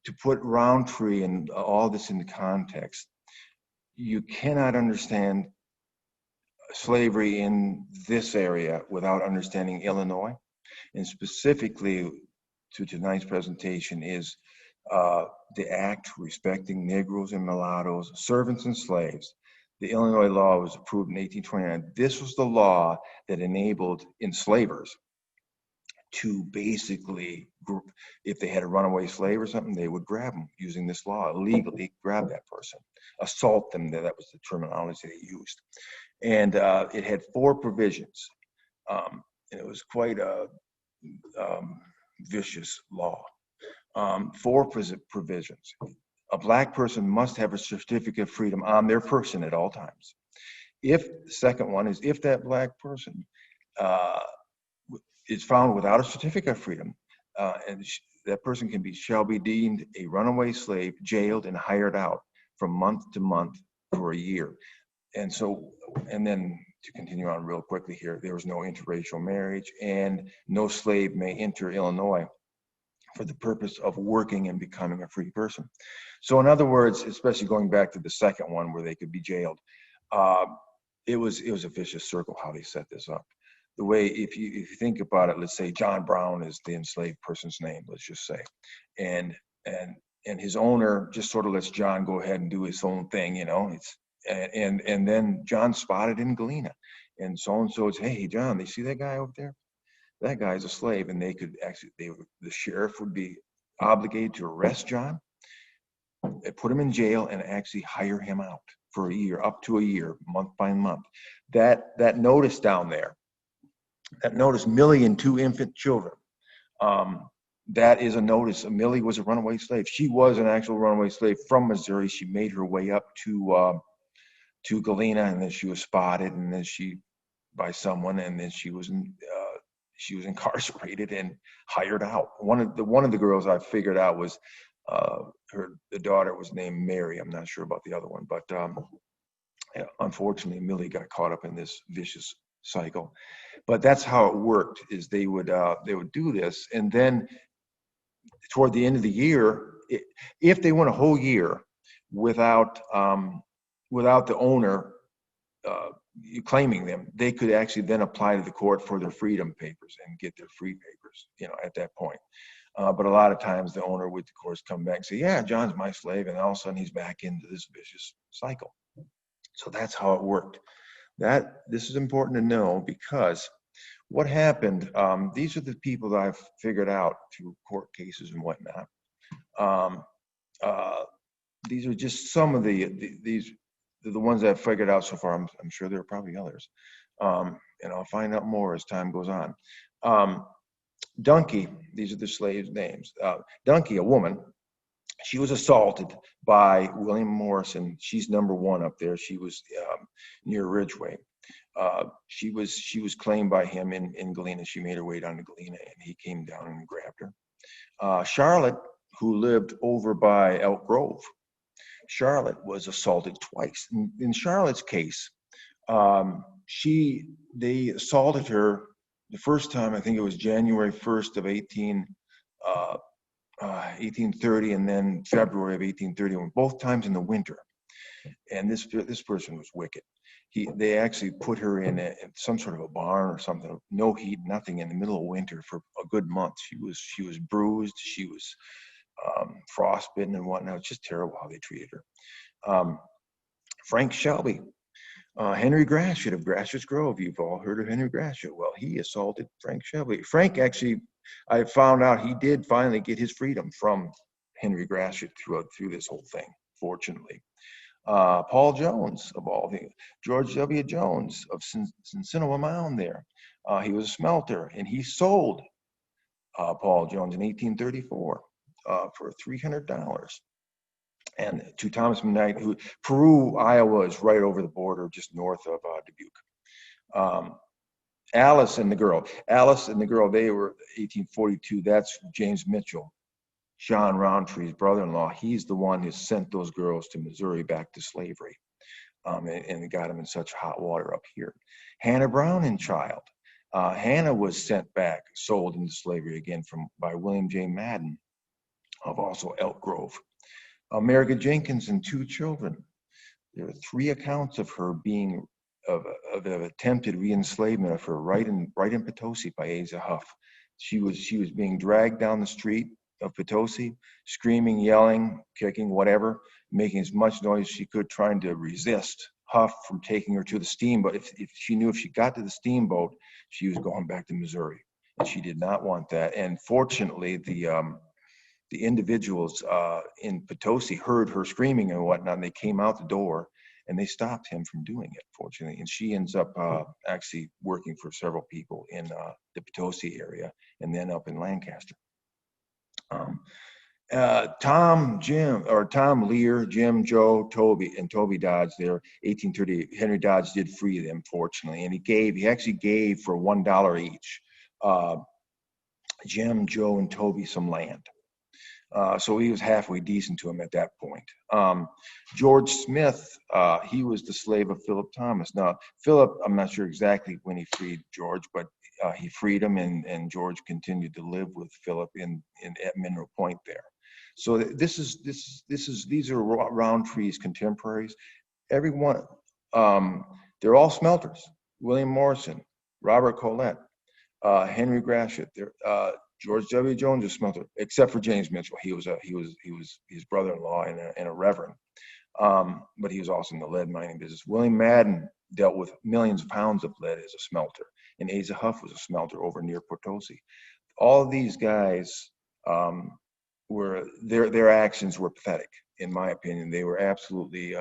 to put Roundtree and all this into context, you cannot understand slavery in this area without understanding Illinois. And specifically to tonight's presentation is the act respecting Negroes and mulattoes, servants and slaves. The Illinois law was approved in 1829. This was the law that enabled enslavers to basically, if they had a runaway slave or something, they would grab them using this law, illegally grab that person, assault them. That was the terminology they used. And it had 4 provisions. And it was quite a vicious law. 4 provisions. A black person must have a certificate of freedom on their person at all times. The second one is if that black person is found without a certificate of freedom, and that person shall be deemed a runaway slave, jailed and hired out from month to month for a year. And then to continue on real quickly here, there was no interracial marriage, and no slave may enter Illinois for the purpose of working and becoming a free person. So in other words, especially going back to the second one where they could be jailed, it was a vicious circle how they set this up. The way, if you think about it, let's say John Brown is the enslaved person's name, let's just say, and his owner just sort of lets John go ahead and do his own thing, and then John's spotted in Galena, and so says, hey John, they see that guy over there? that guy's a slave, and they could actually, the sheriff would be obligated to arrest John, put him in jail, and actually hire him out for a year, up to a year, month by month. That notice down there, that notice, Millie and 2 infant children, that is a notice. Millie was a runaway slave. She was an actual runaway slave from Missouri. She made her way up to Galena, and then she was spotted, and then by someone, and then she was incarcerated and hired out. One of the girls I figured out was the daughter was named Mary. I'm not sure about the other one, but unfortunately, Millie got caught up in this vicious cycle. But that's how it worked. Is they would do this, and then toward the end of the year, if they went a whole year without the owner claiming them, they could actually then apply to the court for their freedom papers and get their free papers, at that point. But a lot of times the owner would, of course, come back and say, yeah, John's my slave, and all of a sudden he's back into this vicious cycle. So that's how it worked. This is important to know, because what happened, these are the people that I've figured out through court cases and whatnot. These are just some of the ones I've figured out so far. I'm sure there are probably others. And I'll find out more as time goes on. Dunkey, these are the slaves' names. Dunkey, a woman, she was assaulted by William Morrison. She's number 1 up there. She was near Ridgeway. She was claimed by him in Galena. She made her way down to Galena, and he came down and grabbed her. Charlotte, who lived over by Elk Grove, Charlotte was assaulted twice. In Charlotte's case, they assaulted her the first time. I think it was January 1st of 1830, and then February of 1831. Both times in the winter. And this person was wicked. They actually put her in some sort of a barn or something, no heat, nothing, in the middle of winter for a good month. She was bruised. She was frostbitten and whatnot. It's just terrible how they treated her. Frank Shelby, Henry Gratiot of Gratiot's Grove. You've all heard of Henry Gratiot. Well, he assaulted Frank Shelby. Frank actually, I found out he did finally get his freedom from Henry Gratiot through this whole thing, fortunately. Paul Jones, of all things, George W. Jones of Cincinnati Mound there. He was a smelter, and he sold Paul Jones in 1834 for $300. And to Thomas McKnight, who Peru, Iowa is right over the border, just north of Dubuque. Alice and the girl, they were 1842. That's James Mitchell, John Rountree's brother-in-law. He's the one who sent those girls to Missouri back to slavery, and got them in such hot water up here. Hannah Brown and child. Hannah was sent back, sold into slavery again by William J. Madden of also Elk Grove. America Jenkins and 2 children. There are 3 accounts of her being of attempted re-enslavement of her right in Potosi by Asa Huff. She was being dragged down the street of Potosi, screaming, yelling, kicking, whatever, making as much noise as she could, trying to resist Huff from taking her to the steamboat. If she knew if she got to the steamboat, she was going back to Missouri, and she did not want that. And fortunately, the individuals in Potosi heard her screaming and whatnot, and they came out the door and they stopped him from doing it, fortunately. And she ends up actually working for several people in the Potosi area, and then up in Lancaster. Tom Lear, Jim, Joe, Toby, and Toby Dodge there, 1830. Henry Dodge did free them, fortunately, and he actually gave for $1 each, Jim, Joe, and Toby some land. So he was halfway decent to him at that point. George Smith, he was the slave of Philip Thomas. Now, Philip, I'm not sure exactly when he freed George, but he freed him, and George continued to live with Philip at Mineral Point there. So these are Rountree's contemporaries. Everyone, they're all smelters. William Morrison, Robert Collette, Henry Gratiot, George W. Jones is smelter, except for James Mitchell. He was his brother-in-law and a reverend, but he was also in the lead mining business. William Madden dealt with millions of pounds of lead as a smelter, and Asa Huff was a smelter over near Potosi. All of these guys were, their actions were pathetic, in my opinion. They were absolutely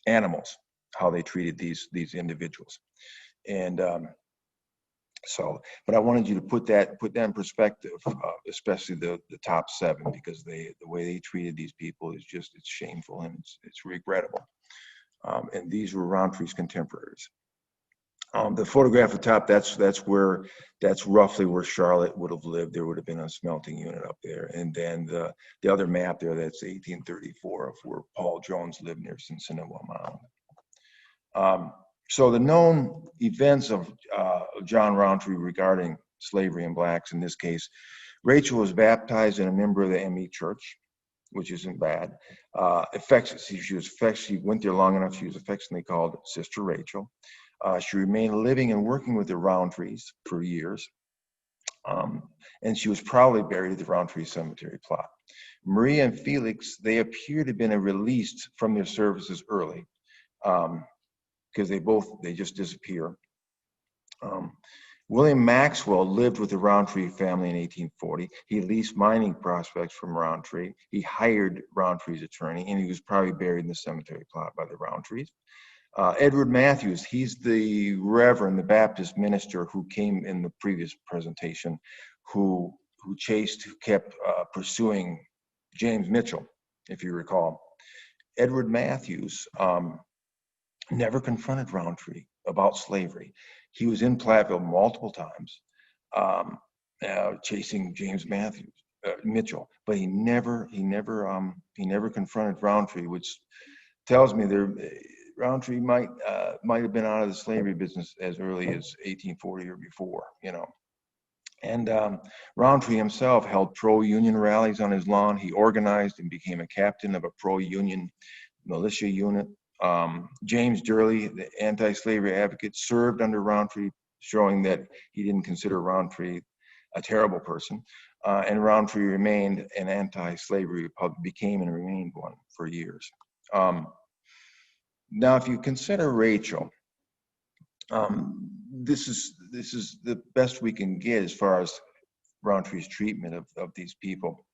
animals, how they treated these individuals. And but I wanted you to put that in perspective, especially the top 7, because the way they treated these people is just, it's shameful and it's regrettable. And these were Rountree's contemporaries. The photograph at the top, that's roughly where Charlotte would have lived. There would have been a smelting unit up there. And then the other map there, that's 1834 of where Paul Jones lived near Cincinnati Mound. So the known events of John Roundtree regarding slavery and blacks, in this case, Rachel was baptized and a member of the ME Church, which isn't bad. She went there long enough, she was affectionately called Sister Rachel. She remained living and working with the Roundtrees for years. And she was probably buried at the Roundtree Cemetery plot. Maria and Felix, they appear to have been released from their services early, because they just disappear. William Maxwell lived with the Roundtree family in 1840. He leased mining prospects from Roundtree. He hired Roundtree's attorney, and he was probably buried in the cemetery plot by the Roundtrees. Edward Matthews, he's the Reverend, the Baptist minister who came in the previous presentation, who kept pursuing James Mitchell, if you recall. Edward Matthews never confronted Roundtree about slavery. He was in Platteville multiple times, chasing James Mitchell, but he never confronted Roundtree, which tells me Roundtree might have been out of the slavery business as early as 1840 or before, you know. And Roundtree himself held pro-union rallies on his lawn. He organized and became a captain of a pro-union militia unit. James Durley, the anti-slavery advocate, served under Roundtree, showing that he didn't consider Roundtree a terrible person. And Roundtree remained an anti-slavery republic, became and remained one for years. Now, if you consider Rachel, this is the best we can get as far as Roundtree's treatment of these people.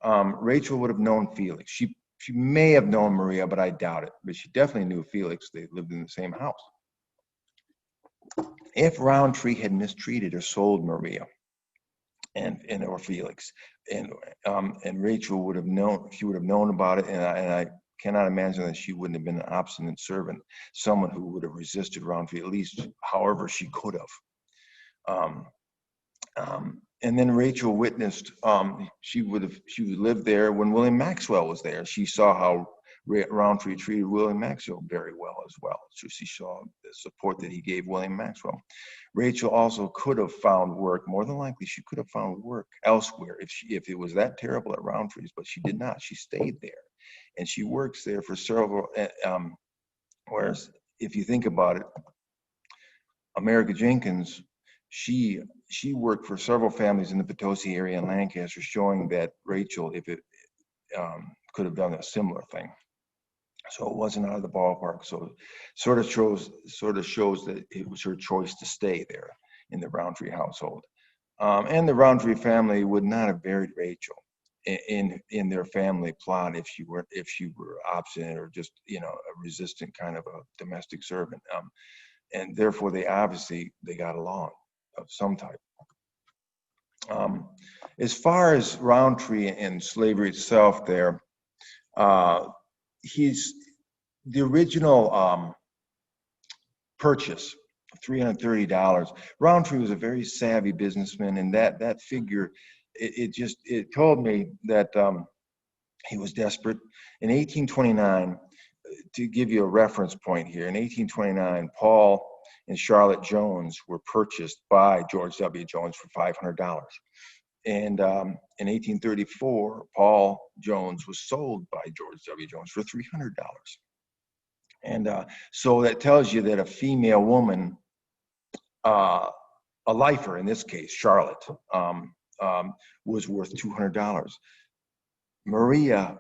Rachel would have known Felix. She may have known Maria, but I doubt it. But she definitely knew Felix. They lived in the same house. If Roundtree had mistreated or sold Maria or Felix, and Rachel would have known, she would have known about it, and I cannot imagine that she wouldn't have been an obstinate servant, someone who would have resisted Roundtree, at least however she could have. And then Rachel witnessed, she would live there when William Maxwell was there. She saw how Roundtree treated William Maxwell very well as well. So she saw the support that he gave William Maxwell. Rachel also could have found work, more than likely she could have found work elsewhere if it was that terrible at Roundtree's, but she did not. She stayed there. And she works there for several, whereas if you think about it, America Jenkins, she worked for several families in the Potosi area in Lancaster, showing that Rachel, if it could have done a similar thing. So it wasn't out of the ballpark. So it sort of shows that it was her choice to stay there in the Roundtree household. And the Roundtree family would not have buried Rachel in their family plot if she were obstinate or just, you know, a resistant kind of a domestic servant. And therefore they got along of some type. As far as Roundtree and slavery itself there, he's the original purchase, $330. Roundtree was a very savvy businessman, and that figure, it told me that he was desperate. In 1829, to give you a reference point here, in 1829, Paul and Charlotte Jones were purchased by George W. Jones for $500. And in 1834, Paul Jones was sold by George W. Jones for $300. And so that tells you that a female woman, a lifer in this case, Charlotte, was worth $200. Maria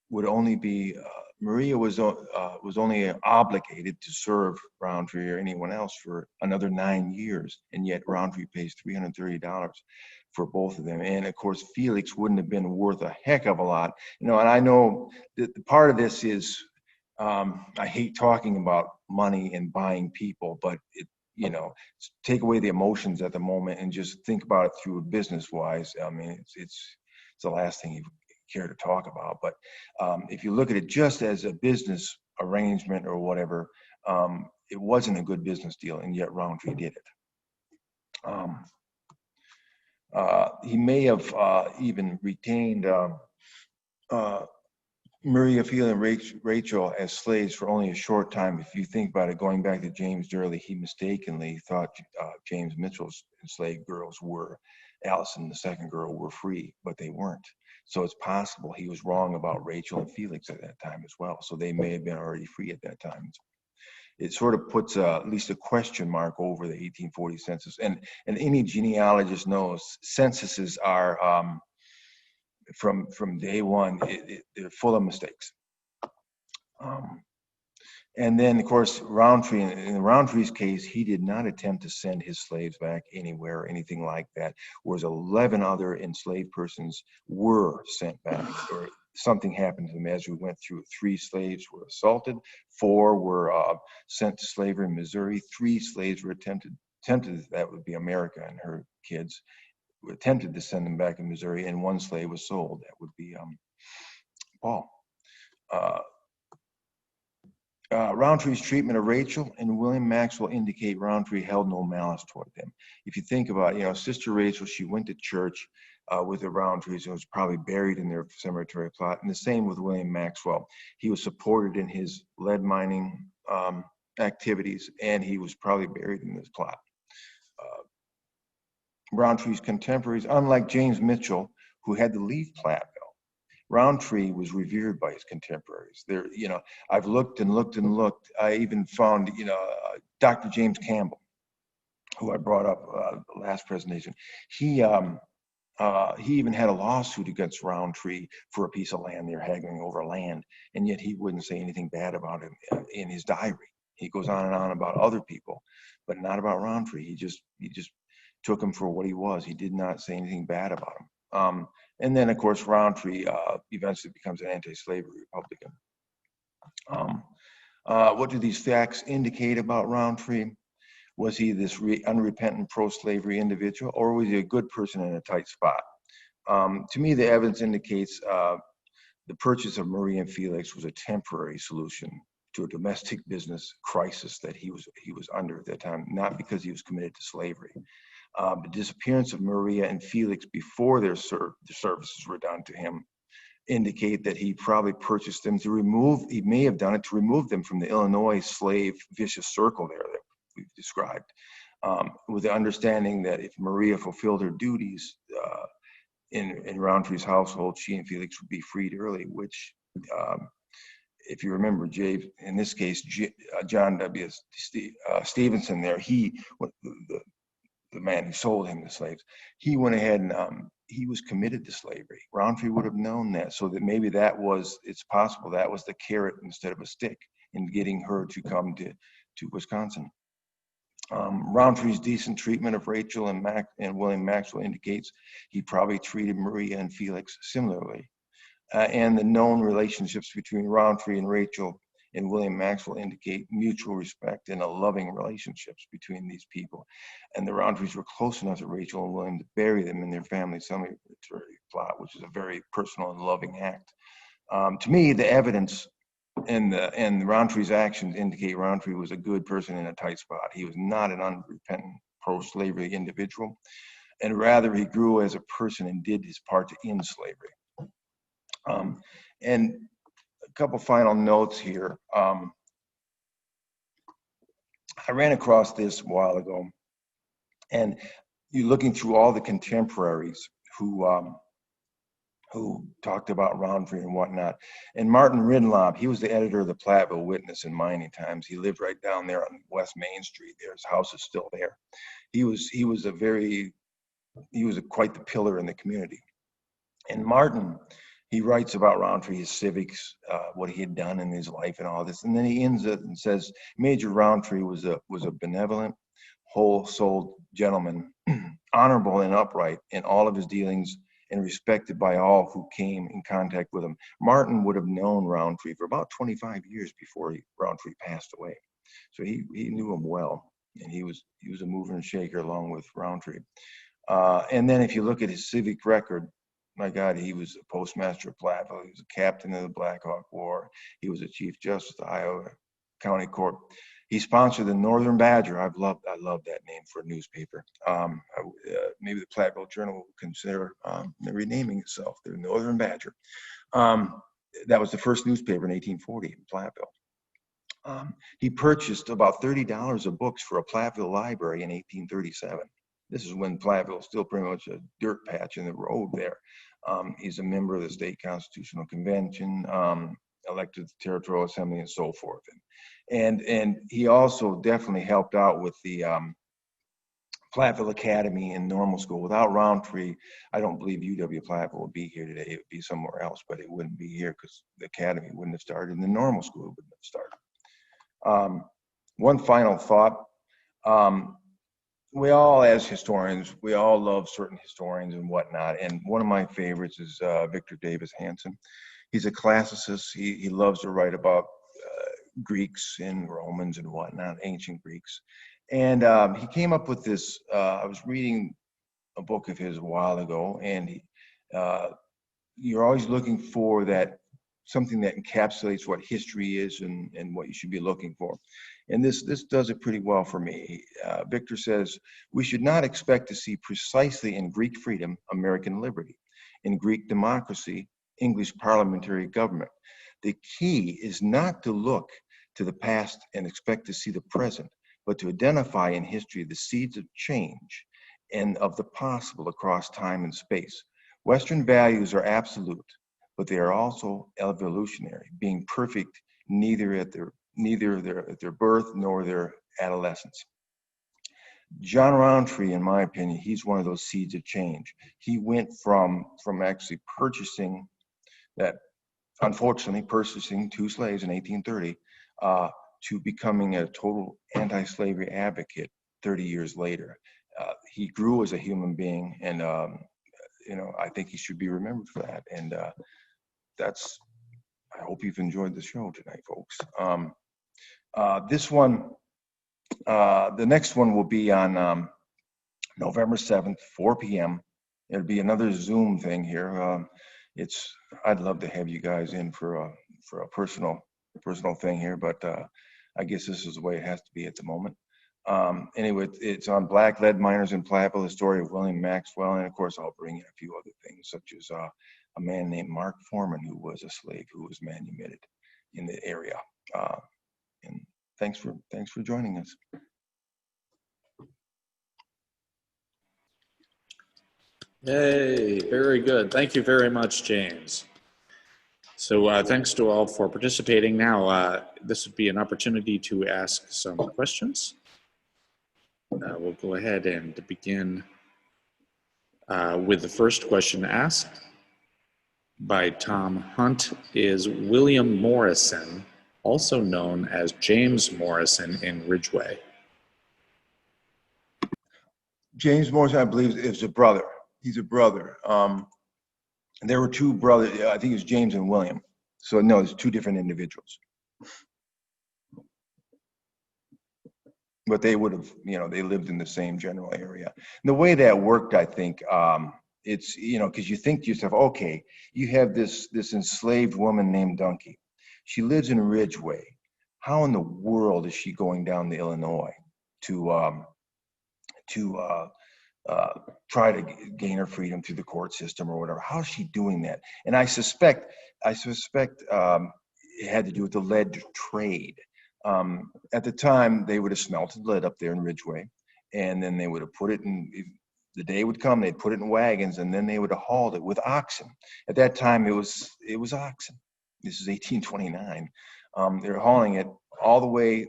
would only be, Maria was only obligated to serve Roundtree or anyone else for another 9 years, and yet Roundtree pays $330 for both of them. And of course, Felix wouldn't have been worth a heck of a lot, and I know that the part of this is, I hate talking about money and buying people, but take away the emotions at the moment and just think about it through a business-wise. I mean, it's the last thing you care to talk about. But if you look at it just as a business arrangement or whatever, it wasn't a good business deal, and yet Roundtree did it. He may have even retained Maria, Phil, and Rachel as slaves for only a short time. If you think about it, going back to James Durley, he mistakenly thought James Mitchell's enslaved girls were, Alice and the second girl were free, but they weren't. So it's possible he was wrong about Rachel and Felix at that time as well. So they may have been already free at that time. It sort of puts at least a question mark over the 1840 census. And any genealogist knows censuses are, from day one, they're full of mistakes. And then, of course, Roundtree, in Roundtree's case, he did not attempt to send his slaves back anywhere or anything like that, whereas 11 other enslaved persons were sent back, or something happened to them as we went through. 3 slaves were assaulted, 4 were sent to slavery in Missouri, 3 slaves were attempted, that would be America and her kids, attempted to send them back in Missouri, and 1 slave was sold. That would be Paul. Roundtree's treatment of Rachel and William Maxwell indicate Roundtree held no malice toward them. If you think about it, Sister Rachel, she went to church with the Rowntrees and was probably buried in their cemetery plot. And the same with William Maxwell. He was supported in his lead mining activities, and he was probably buried in this plot. Rowntree's contemporaries, unlike James Mitchell, who had to leave Platteville, Roundtree was revered by his contemporaries. There, I've looked and looked and looked. I even found, Dr. James Campbell, who I brought up the last presentation. He even had a lawsuit against Roundtree for a piece of land. They're haggling over land, and yet he wouldn't say anything bad about him in his diary. He goes on and on about other people, but not about Roundtree. He just took him for what he was. He did not say anything bad about him. And then, of course, Roundtree eventually becomes an anti-slavery Republican. What do these facts indicate about Roundtree? Was he this unrepentant pro-slavery individual, or was he a good person in a tight spot? To me, the evidence indicates the purchase of Marie and Felix was a temporary solution to a domestic business crisis that he was under at that time, not because he was committed to slavery. The disappearance of Maria and Felix before their services were done to him indicate that he probably purchased them he may have done it to remove them from the Illinois slave vicious circle there that we've described, with the understanding that if Maria fulfilled her duties in Roundtree's household, she and Felix would be freed early, which, if you remember, in this case, John W. Stevenson there, the man who sold him the slaves, he went ahead and he was committed to slavery. Roundtree would have known that, so that maybe it's possible that was the carrot instead of a stick in getting her to come to Wisconsin. Roundtree's decent treatment of Rachel and William Maxwell indicates he probably treated Maria and Felix similarly. And the known relationships between Roundtree and Rachel and William Maxwell indicate mutual respect and a loving relationships between these people. And the Rowntrees were close enough to Rachel and William to bury them in their family cemetery plot, which is a very personal and loving act. To me, the evidence and the Rowntree's actions indicate Roundtree was a good person in a tight spot. He was not an unrepentant pro-slavery individual, and rather he grew as a person and did his part to end slavery. And a couple final notes here. I ran across this a while ago, and you're looking through all the contemporaries who talked about Roundtree and whatnot. And Martin Ridlob, he was the editor of the Platteville Witness in Mining Times. He lived right down there on West Main Street. There, his house is still there. He was quite the pillar in the community. And Martin, he writes about Roundtree, his civics, what he had done in his life and all this. And then he ends it and says, Major Roundtree was a benevolent, whole-souled gentleman, honorable and upright in all of his dealings and respected by all who came in contact with him. Martin would have known Roundtree for about 25 years before Roundtree passed away. So he knew him well, and he was a mover and shaker along with Roundtree. And then if you look at his civic record, my God, he was a postmaster of Platteville. He was a captain of the Black Hawk War. He was a chief justice of the Iowa County Court. He sponsored the Northern Badger. I love that name for a newspaper. Maybe the Platteville Journal will consider renaming itself the Northern Badger. That was the first newspaper in 1840 in Platteville. He purchased about $30 of books for a Platteville library in 1837. This is when Platteville was still pretty much a dirt patch in the road there. He's a member of the State Constitutional Convention, elected to the Territorial Assembly, and so forth. And he also definitely helped out with the Platteville Academy and Normal School. Without Roundtree, I don't believe UW Platteville would be here today. It would be somewhere else, but it wouldn't be here because the academy wouldn't have started and the Normal School wouldn't have started. One final thought. We all, as historians, we all love certain historians and whatnot. And one of my favorites is Victor Davis Hansen. He's a classicist. He loves to write about Greeks and Romans and whatnot, ancient Greeks. And he came up with this, I was reading a book of his a while ago, and you're always looking for something that encapsulates what history is and what you should be looking for. And this does it pretty well for me. Victor says, we should not expect to see precisely in Greek freedom, American liberty, in Greek democracy, English parliamentary government. The key is not to look to the past and expect to see the present, but to identify in history the seeds of change and of the possible across time and space. Western values are absolute, but they are also evolutionary, being perfect neither at their birth nor their adolescence. John Roundtree, in my opinion, he's one of those seeds of change. He went from actually purchasing two slaves in 1830 to becoming a total anti-slavery advocate 30 years later. He grew as a human being, and I think he should be remembered for that. And I hope you've enjoyed the show tonight, folks. The next one will be on November 7th, 4 p.m. It'll be another Zoom thing here. I'd love to have you guys in for a personal thing here, but I guess this is the way it has to be at the moment. Anyway, it's on black lead miners in Platteville, the story of William Maxwell, and of course I'll bring in a few other things, such as a man named Mark Foreman, who was a slave who was manumitted in the area. And thanks for joining us. Hey, very good. Thank you very much, James. So thanks to all for participating. Now, this would be an opportunity to ask some questions. We'll go ahead and begin with the first question asked by Tom Hunt. Is William Morrison also known as James Morrison in Ridgeway? James Morrison, I believe, is a brother. He's a brother. There were two brothers. I think it was James and William. So no, there's two different individuals. But they would have, they lived in the same general area. And the way that worked, I think, it's, because you think to yourself, okay, you have this enslaved woman named Dunky. She lives in Ridgeway. How in the world is she going down to Illinois to try to gain her freedom through the court system or whatever? How is she doing that? And I suspect it had to do with the lead trade. At the time, they would have smelted lead up there in Ridgeway, and then they would have put it in. The day would come, they'd put it in wagons, and then they would have hauled it with oxen. At that time, it was oxen. This is 1829. They were hauling it all the way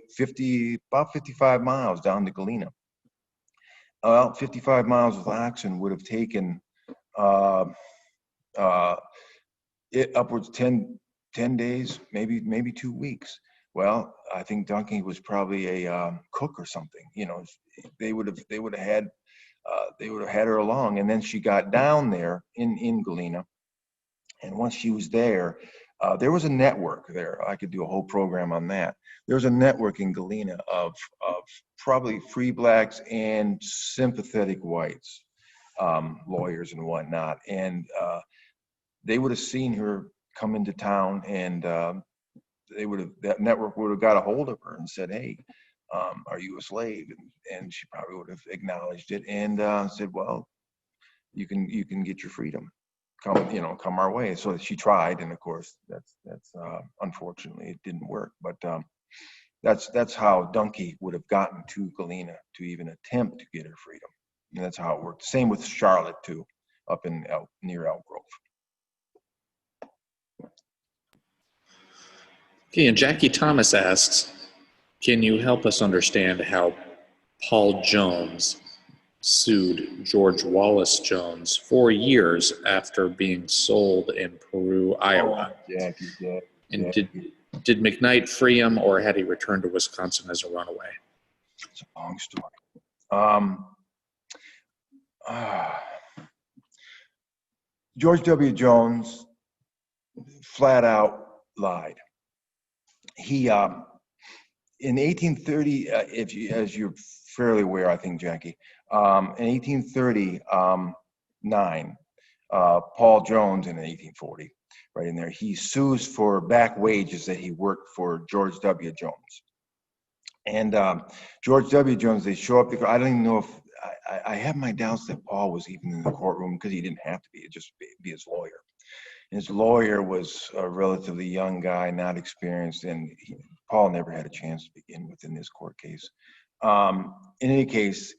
about 55 miles down to Galena. Well, 55 miles with oxen would have taken upwards 10 days, maybe 2 weeks. Well, I think Duncan was probably a cook or something. You know, they would have had her along, and then she got down there in Galena, and once she was there, there was a network there. I could do a whole program on that. There was a network in Galena of probably free blacks and sympathetic whites, lawyers and whatnot, and they would have seen her come into town, and that network would have got a hold of her and said, "Hey, are you a slave?" And she probably would have acknowledged it and said, "Well, you can get your freedom. Come our way." So she tried, and of course, that's unfortunately it didn't work. But that's how Duncan would have gotten to Galena to even attempt to get her freedom, and that's how it worked. Same with Charlotte too, up in near Elk Grove. Okay, and Jackie Thomas asks, can you help us understand how Paul Jones sued George Wallace Jones 4 years after being sold in Peru, Iowa? Jackie. And did McKnight free him, or had he returned to Wisconsin as a runaway? It's a long story. George W. Jones flat out lied. He in 1830, as you're fairly aware, I think, Jackie, in 1839, Paul Jones in 1840, right in there, he sues for back wages that he worked for George W. Jones. And George W. Jones, they show up. I don't even know if I have my doubts that Paul was even in the courtroom, because he didn't have to be. It just be his lawyer. His lawyer was a relatively young guy, not experienced, and Paul never had a chance to begin with in this court case. In any case,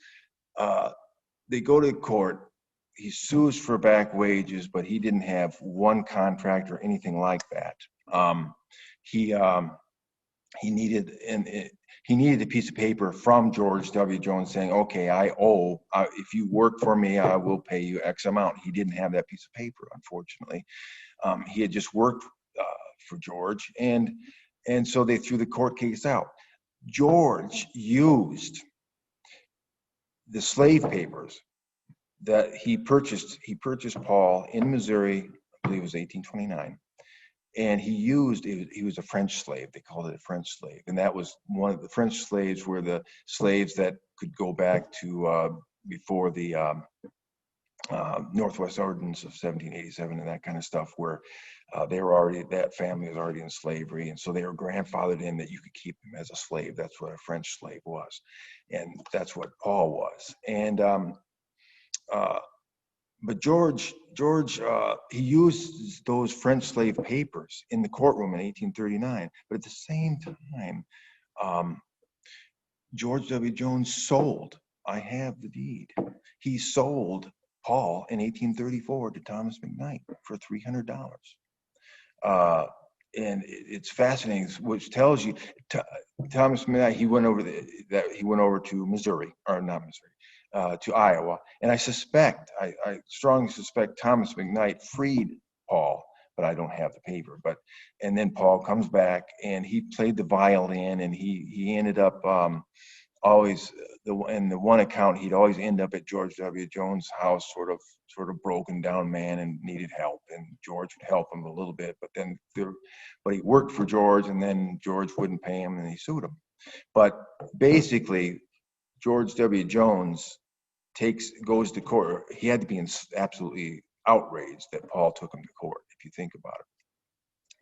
they go to court. He sues for back wages, but he didn't have one contract or anything like that. He needed a piece of paper from George W. Jones saying, "Okay, I owe. If you work for me, I will pay you X amount." He didn't have that piece of paper, unfortunately. He had just worked for George, and so they threw the court case out. George used the slave papers that he purchased. He purchased Paul in Missouri, I believe it was 1829. And he was a French slave. They called it a French slave. And that was one of the French slaves were the slaves that could go back to before the Northwest Ordinance of 1787 and that kind of stuff, where that family was already in slavery. And so they were grandfathered in that you could keep them as a slave. That's what a French slave was. And that's what Paul was. And but George, he used those French slave papers in the courtroom in 1839. But at the same time, George W. Jones sold. I have the deed. He sold Paul in 1834 to Thomas McKnight for $300. And it's fascinating, which tells you Thomas McKnight, he went over to Missouri, or not Missouri. To Iowa, and I strongly suspect Thomas McKnight freed Paul, but I don't have the paper. And then Paul comes back, and he played the violin, and he ended up always in the one account, he'd always end up at George W. Jones' house, sort of broken down man and needed help, and George would help him a little bit, but he worked for George, and then George wouldn't pay him, and he sued him. But basically, George W. Jones goes to court. He had to be absolutely outraged that Paul took him to court, if you think about it.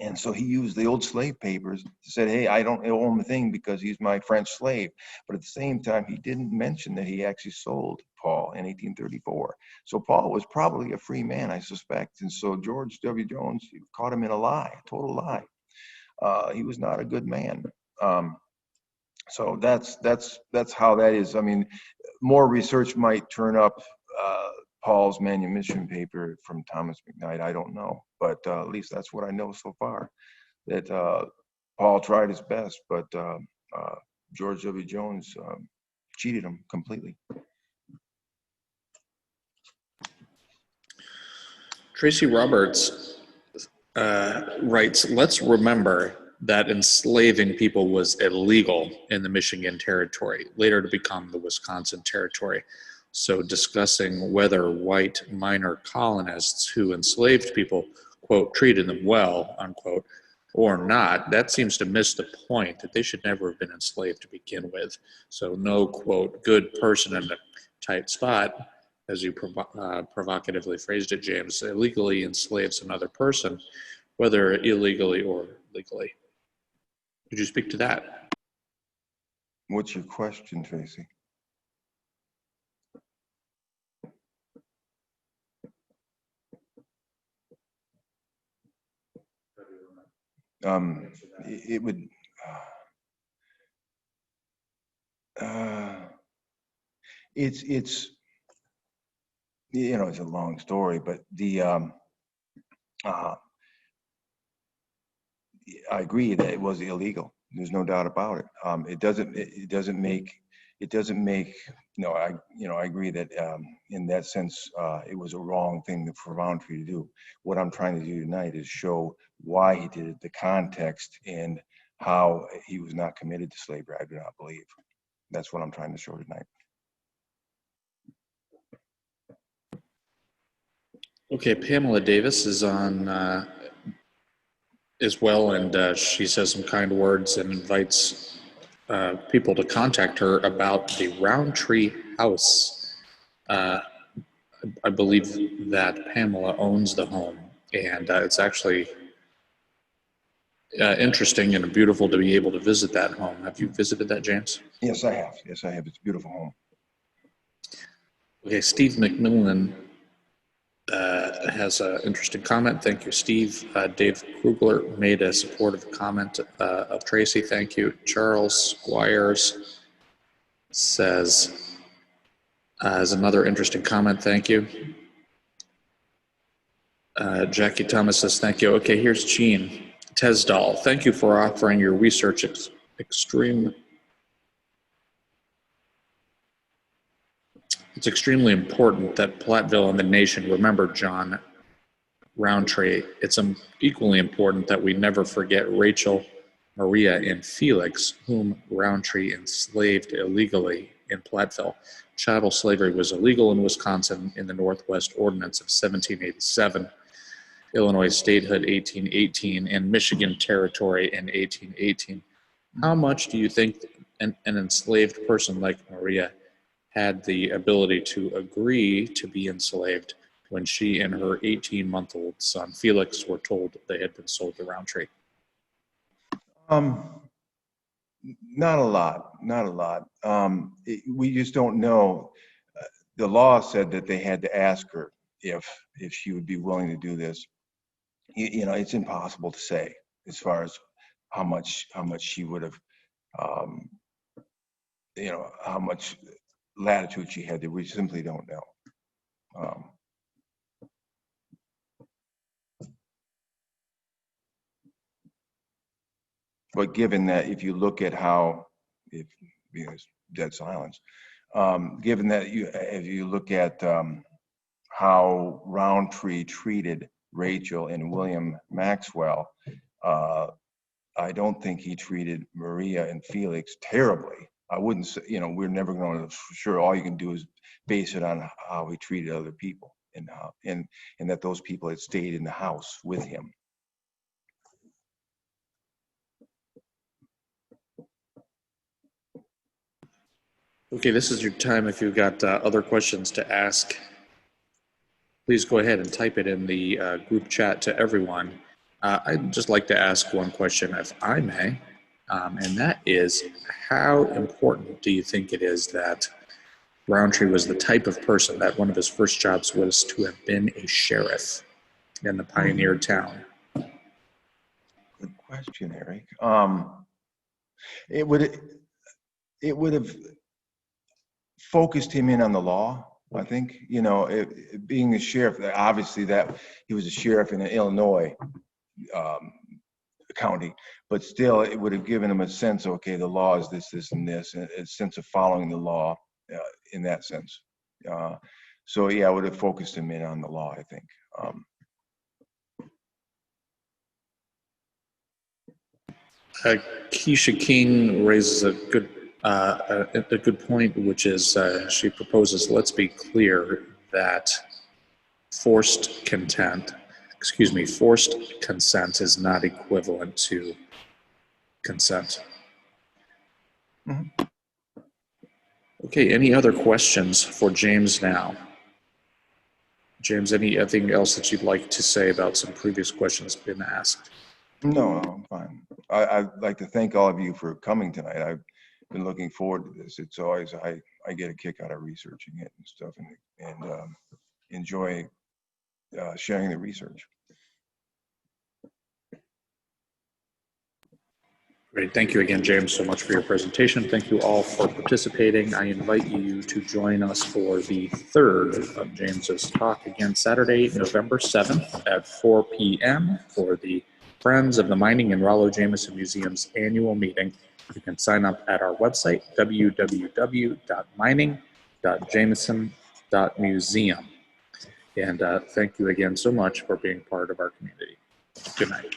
And so he used the old slave papers to say, "Hey, I don't owe him a thing because he's my French slave." But at the same time, he didn't mention that he actually sold Paul in 1834. So Paul was probably a free man, I suspect. And so George W. Jones caught him in a lie, a total lie. He was not a good man. So that's how that is. I mean, more research might turn up Paul's manumission paper from Thomas McKnight. I don't know, but at least that's what I know so far. That Paul tried his best, but George W. Jones cheated him completely. Tracy Roberts writes, let's remember that enslaving people was illegal in the Michigan Territory, later to become the Wisconsin Territory. So discussing whether white minor colonists who enslaved people, quote, treated them well, unquote, or not, that seems to miss the point that they should never have been enslaved to begin with. So no, quote, good person in a tight spot, as you provocatively phrased it, James, illegally enslaves another person, whether illegally or legally. Would you speak to that? What's your question, Tracy? It would, it's, you know, it's a long story, but I agree that it was illegal. There's no doubt about it. It doesn't make, I agree that in that sense, it was a wrong thing for Roundtree to do. What I'm trying to do tonight is show why he did it, the context, and how he was not committed to slavery, I do not believe. That's what I'm trying to show tonight. Okay, Pamela Davis is on as well, and she says some kind words and invites people to contact her about the Roundtree house. I believe that Pamela owns the home, and it's actually interesting and beautiful to be able to visit that home. Have you visited that, James? Yes, I have. Yes, I have. It's a beautiful home. Okay, Steve McMillan has an interesting comment. Thank you, Steve. Dave Krugler made a supportive comment of Tracy. Thank you. Charles Squires says, as another interesting comment. Thank you. Jackie Thomas says, thank you. Okay, here's Gene Tesdall. Thank you for offering your research It's extremely important that Platteville and the nation remember John Roundtree. It's equally important that we never forget Rachel, Maria, and Felix, whom Roundtree enslaved illegally in Platteville. Chattel slavery was illegal in Wisconsin in the Northwest Ordinance of 1787, Illinois statehood 1818, and Michigan Territory in 1818. How much do you think an enslaved person like Maria had the ability to agree to be enslaved when she and her 18-month-old son Felix were told they had been sold to Roundtree? Not a lot. We just don't know. The law said that they had to ask her if she would be willing to do this. You know, it's impossible to say as far as how much she would have, you know, how much latitude she had. We simply don't know. But given that, if you look at how, because dead silence, given that if you look at how Roundtree treated Rachel and William Maxwell, I don't think he treated Maria and Felix terribly. I wouldn't say, you know, we're never going to, for sure, all you can do is base it on how he treated other people and that those people had stayed in the house with him. Okay, this is your time. If you've got other questions to ask, please go ahead and type it in the group chat to everyone. I'd just like to ask one question, if I may, and that is, how important do you think it is that Roundtree was the type of person that one of his first jobs was to have been a sheriff in the pioneer town? Good question, Erik. It would have focused him in on the law. I think, you know, being a sheriff, obviously that he was a sheriff in an Illinois county, but still it would have given him a sense, okay, the law is this, this, and this, and a sense of following the law in that sense. So yeah, I would have focused him in on the law, I think. Keisha King raises a good point, which is she proposes, let's be clear that forced consent is not equivalent to consent. Mhm. Okay, any other questions for James now? James, anything else that you'd like to say about some previous questions been asked? No, I'm fine. I'd like to thank all of you for coming tonight. I've been looking forward to this. It's always, I get a kick out of researching it and stuff, and enjoy sharing the research. Great. Thank you again, James, so much for your presentation. Thank you all for participating. I invite you to join us for the third of James's talk again Saturday, November 7th at 4 p.m. for the Friends of the Mining and Rollo Jameson Museum's annual meeting. You can sign up at our website, www.mining.jameson.museum. And thank you again so much for being part of our community. Good night.